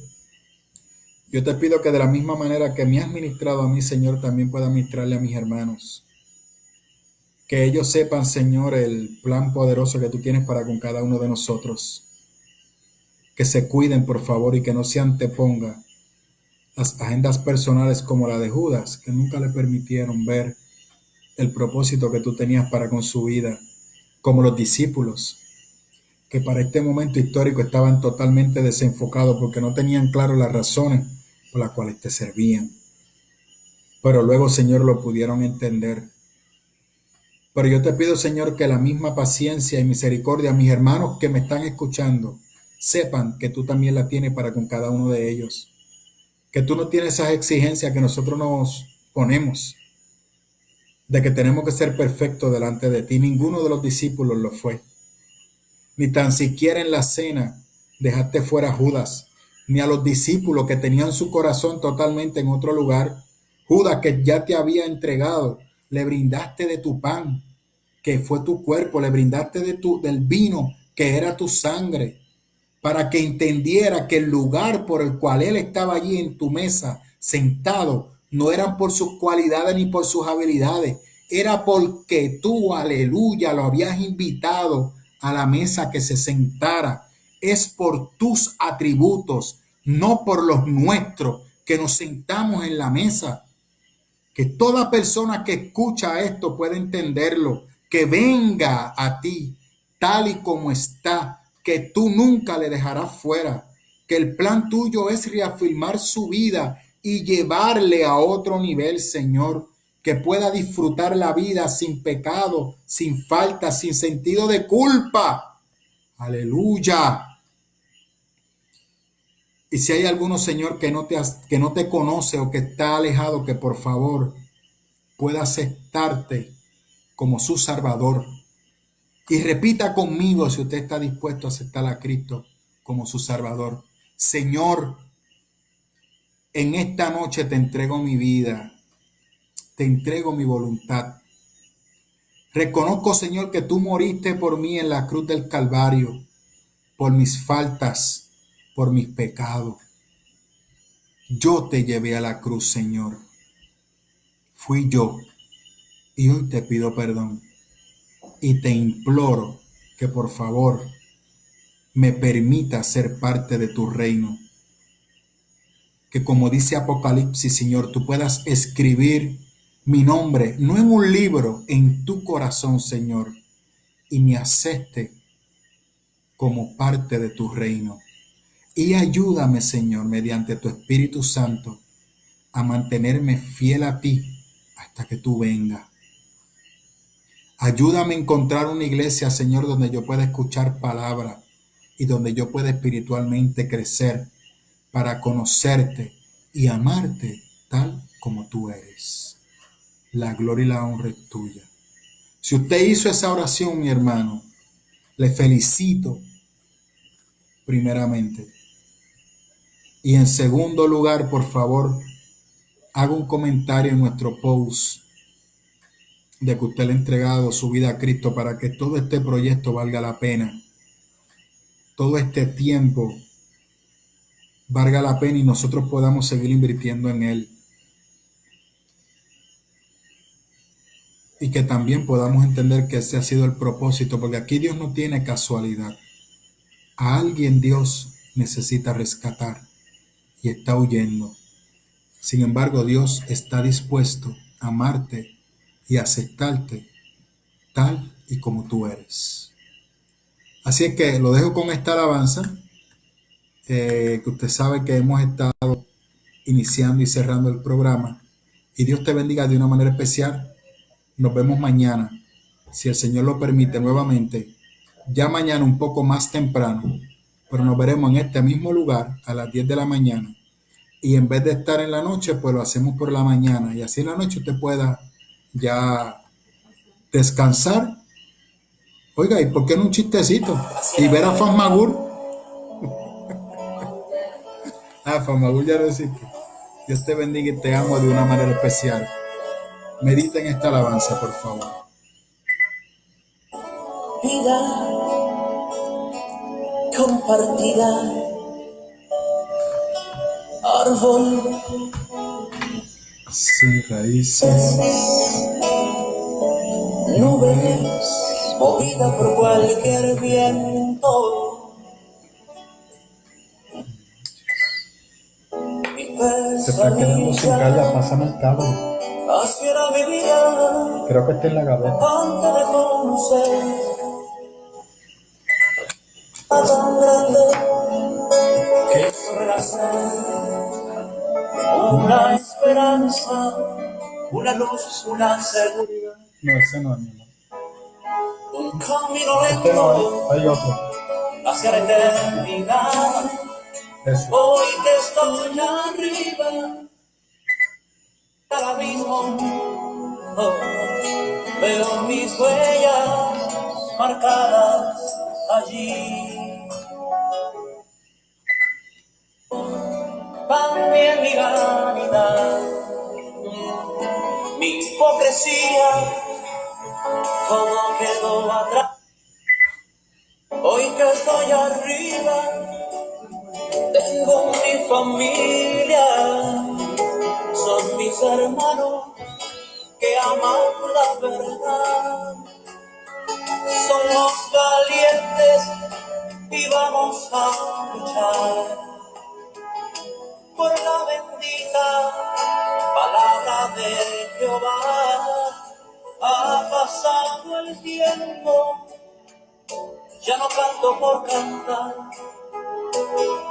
Yo te pido que de la misma manera que me has ministrado a mí, Señor, también pueda ministrarle a mis hermanos. Que ellos sepan, Señor, el plan poderoso que tú tienes para con cada uno de nosotros. Que se cuiden, por favor, y que no se anteponga las agendas personales como la de Judas, que nunca le permitieron ver el propósito que tú tenías para con su vida, como los discípulos, que para este momento histórico estaban totalmente desenfocados porque no tenían claro las razones por las cuales te servían. Pero luego, Señor, lo pudieron entender. Pero yo te pido, Señor, que la misma paciencia y misericordia, mis hermanos que me están escuchando, sepan que tú también la tienes para con cada uno de ellos. Que tú no tienes esas exigencias que nosotros nos ponemos, de que tenemos que ser perfectos delante de ti. Ninguno de los discípulos lo fue. Ni tan siquiera en la cena dejaste fuera a Judas, ni a los discípulos que tenían su corazón totalmente en otro lugar. Judas, que ya te había entregado, le brindaste de tu pan, que fue tu cuerpo, le brindaste del vino, que era tu sangre, para que entendiera que el lugar por el cual él estaba allí en tu mesa, sentado, no eran por sus cualidades ni por sus habilidades, era porque tú, aleluya, lo habías invitado a la mesa que se sentara. Es por tus atributos, no por los nuestros, que nos sentamos en la mesa. Que toda persona que escucha esto pueda entenderlo, que venga a ti tal y como está, que tú nunca le dejarás fuera, que el plan tuyo es reafirmar su vida y llevarle a otro nivel, Señor, que pueda disfrutar la vida sin pecado, sin falta, sin sentido de culpa. Aleluya. Y si hay alguno, Señor, que no te conoce o que está alejado, que por favor pueda aceptarte como su Salvador. Y repita conmigo si usted está dispuesto a aceptar a Cristo como su Salvador. Señor, en esta noche te entrego mi vida, te entrego mi voluntad. Reconozco, Señor, que tú moriste por mí en la cruz del Calvario, por mis faltas, por mis pecados. Yo te llevé a la cruz, Señor. Fui yo. Y hoy te pido perdón. Y te imploro que por favor me permita ser parte de tu reino. Que como dice Apocalipsis, Señor, tú puedas escribir mi nombre, no en un libro, en tu corazón, Señor, y me acepte como parte de tu reino. Y ayúdame, Señor, mediante tu Espíritu Santo, a mantenerme fiel a ti hasta que tú vengas. Ayúdame a encontrar una iglesia, Señor, donde yo pueda escuchar palabra y donde yo pueda espiritualmente crecer para conocerte y amarte tal como tú eres. La gloria y la honra es tuya. Si usted hizo esa oración, mi hermano, le felicito primeramente. Y en segundo lugar, por favor, haga un comentario en nuestro post de que usted le ha entregado su vida a Cristo para que todo este proyecto valga la pena. Todo este tiempo valga la pena y nosotros podamos seguir invirtiendo en él. Y que también podamos entender que ese ha sido el propósito, porque aquí Dios no tiene casualidad. A alguien Dios necesita rescatar y está huyendo. Sin embargo, Dios está dispuesto a amarte y aceptarte tal y como tú eres. Así es que lo dejo con esta alabanza, que usted sabe que hemos estado iniciando y cerrando el programa. Y Dios te bendiga de una manera especial. Nos vemos mañana, si el Señor lo permite, nuevamente. Ya mañana un poco más temprano, pero nos veremos en este mismo lugar a las 10 de la mañana. Y en vez de estar en la noche, pues lo hacemos por la mañana. Y así en la noche usted pueda ya descansar. Oiga, ¿y por qué no un chistecito? Y ver a Fanmagur. Fanmagur ya lo existe. Dios te bendiga y te amo de una manera especial. Medita en esta alabanza, por favor. Vida compartida, árbol sin raíces, nubes, movida por cualquier viento. Mi se está quedando sin carga, pásame el cable. así era mi vida, Creo que está en la gaveta. antes de conocer a tan grande que sobre la una esperanza, una luz, una seguridad. No, ese no es mi amor. Un camino Este no lento hay otro. hacia la eternidad. Ese. Hoy que estoy arriba, al abismo, oh, veo mis huellas marcadas allí. También mi vanidad, mi hipocresía, todo quedó atrás. Hoy que estoy arriba, tengo mi familia, son mis hermanos que aman la verdad. Somos valientes y vamos a luchar por la bendita palabra de Jehová. Ha pasado el tiempo, ya no canto por cantar.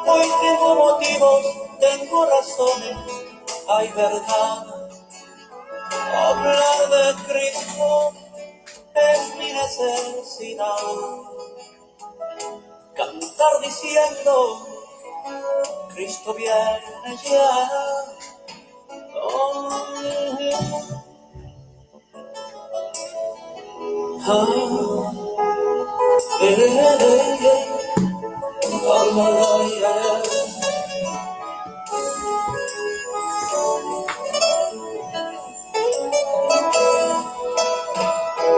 Hoy tengo motivos, tengo razones, hay verdad. Hablar de Cristo es mi necesidad. Cantar diciendo, Cristo viene ya. Oh,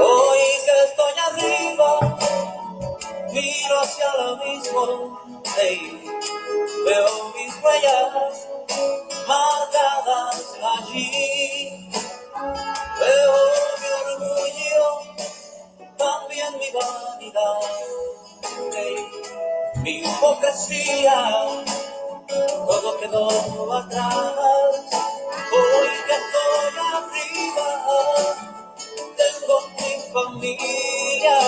hoy que estoy arriba, miro hacia el abismo, hey, veo mis huellas marcadas allí, veo mi orgullo, también mi vanidad, hey, mi hipocresía, todo quedó atrás. Hoy que estoy arriba, tengo mi familia,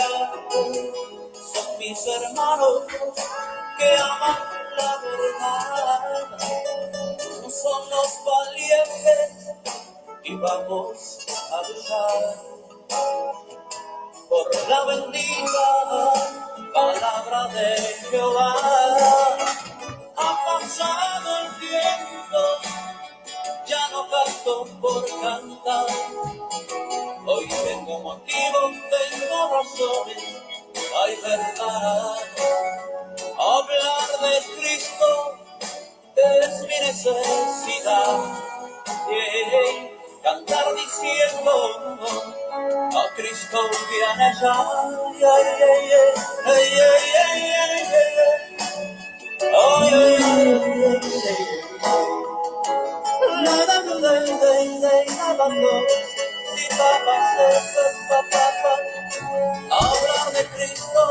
son mis hermanos que aman la verdad, son los valientes y vamos a luchar por la bendita palabra de Jehová. Ha pasado el tiempo, ya no canto por cantar. Hoy tengo motivos, tengo razones, hay verdad. Hablar de Cristo es mi necesidad. Yeah. Cantar diciendo, a Cristo viene ya. Yeah, yeah, yeah. Hey, yeah, yeah, yeah, yeah. Oh, yeah, yeah, yeah, yeah. Hablar de Cristo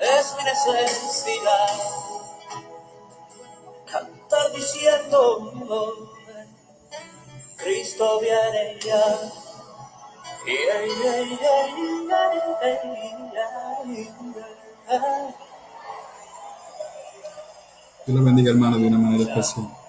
es mi necesidad. Cantar diciendo, Cristo viene ya. Yeah, yeah, yeah, yeah, yeah. Dios lo bendiga, hermano, de una manera especial.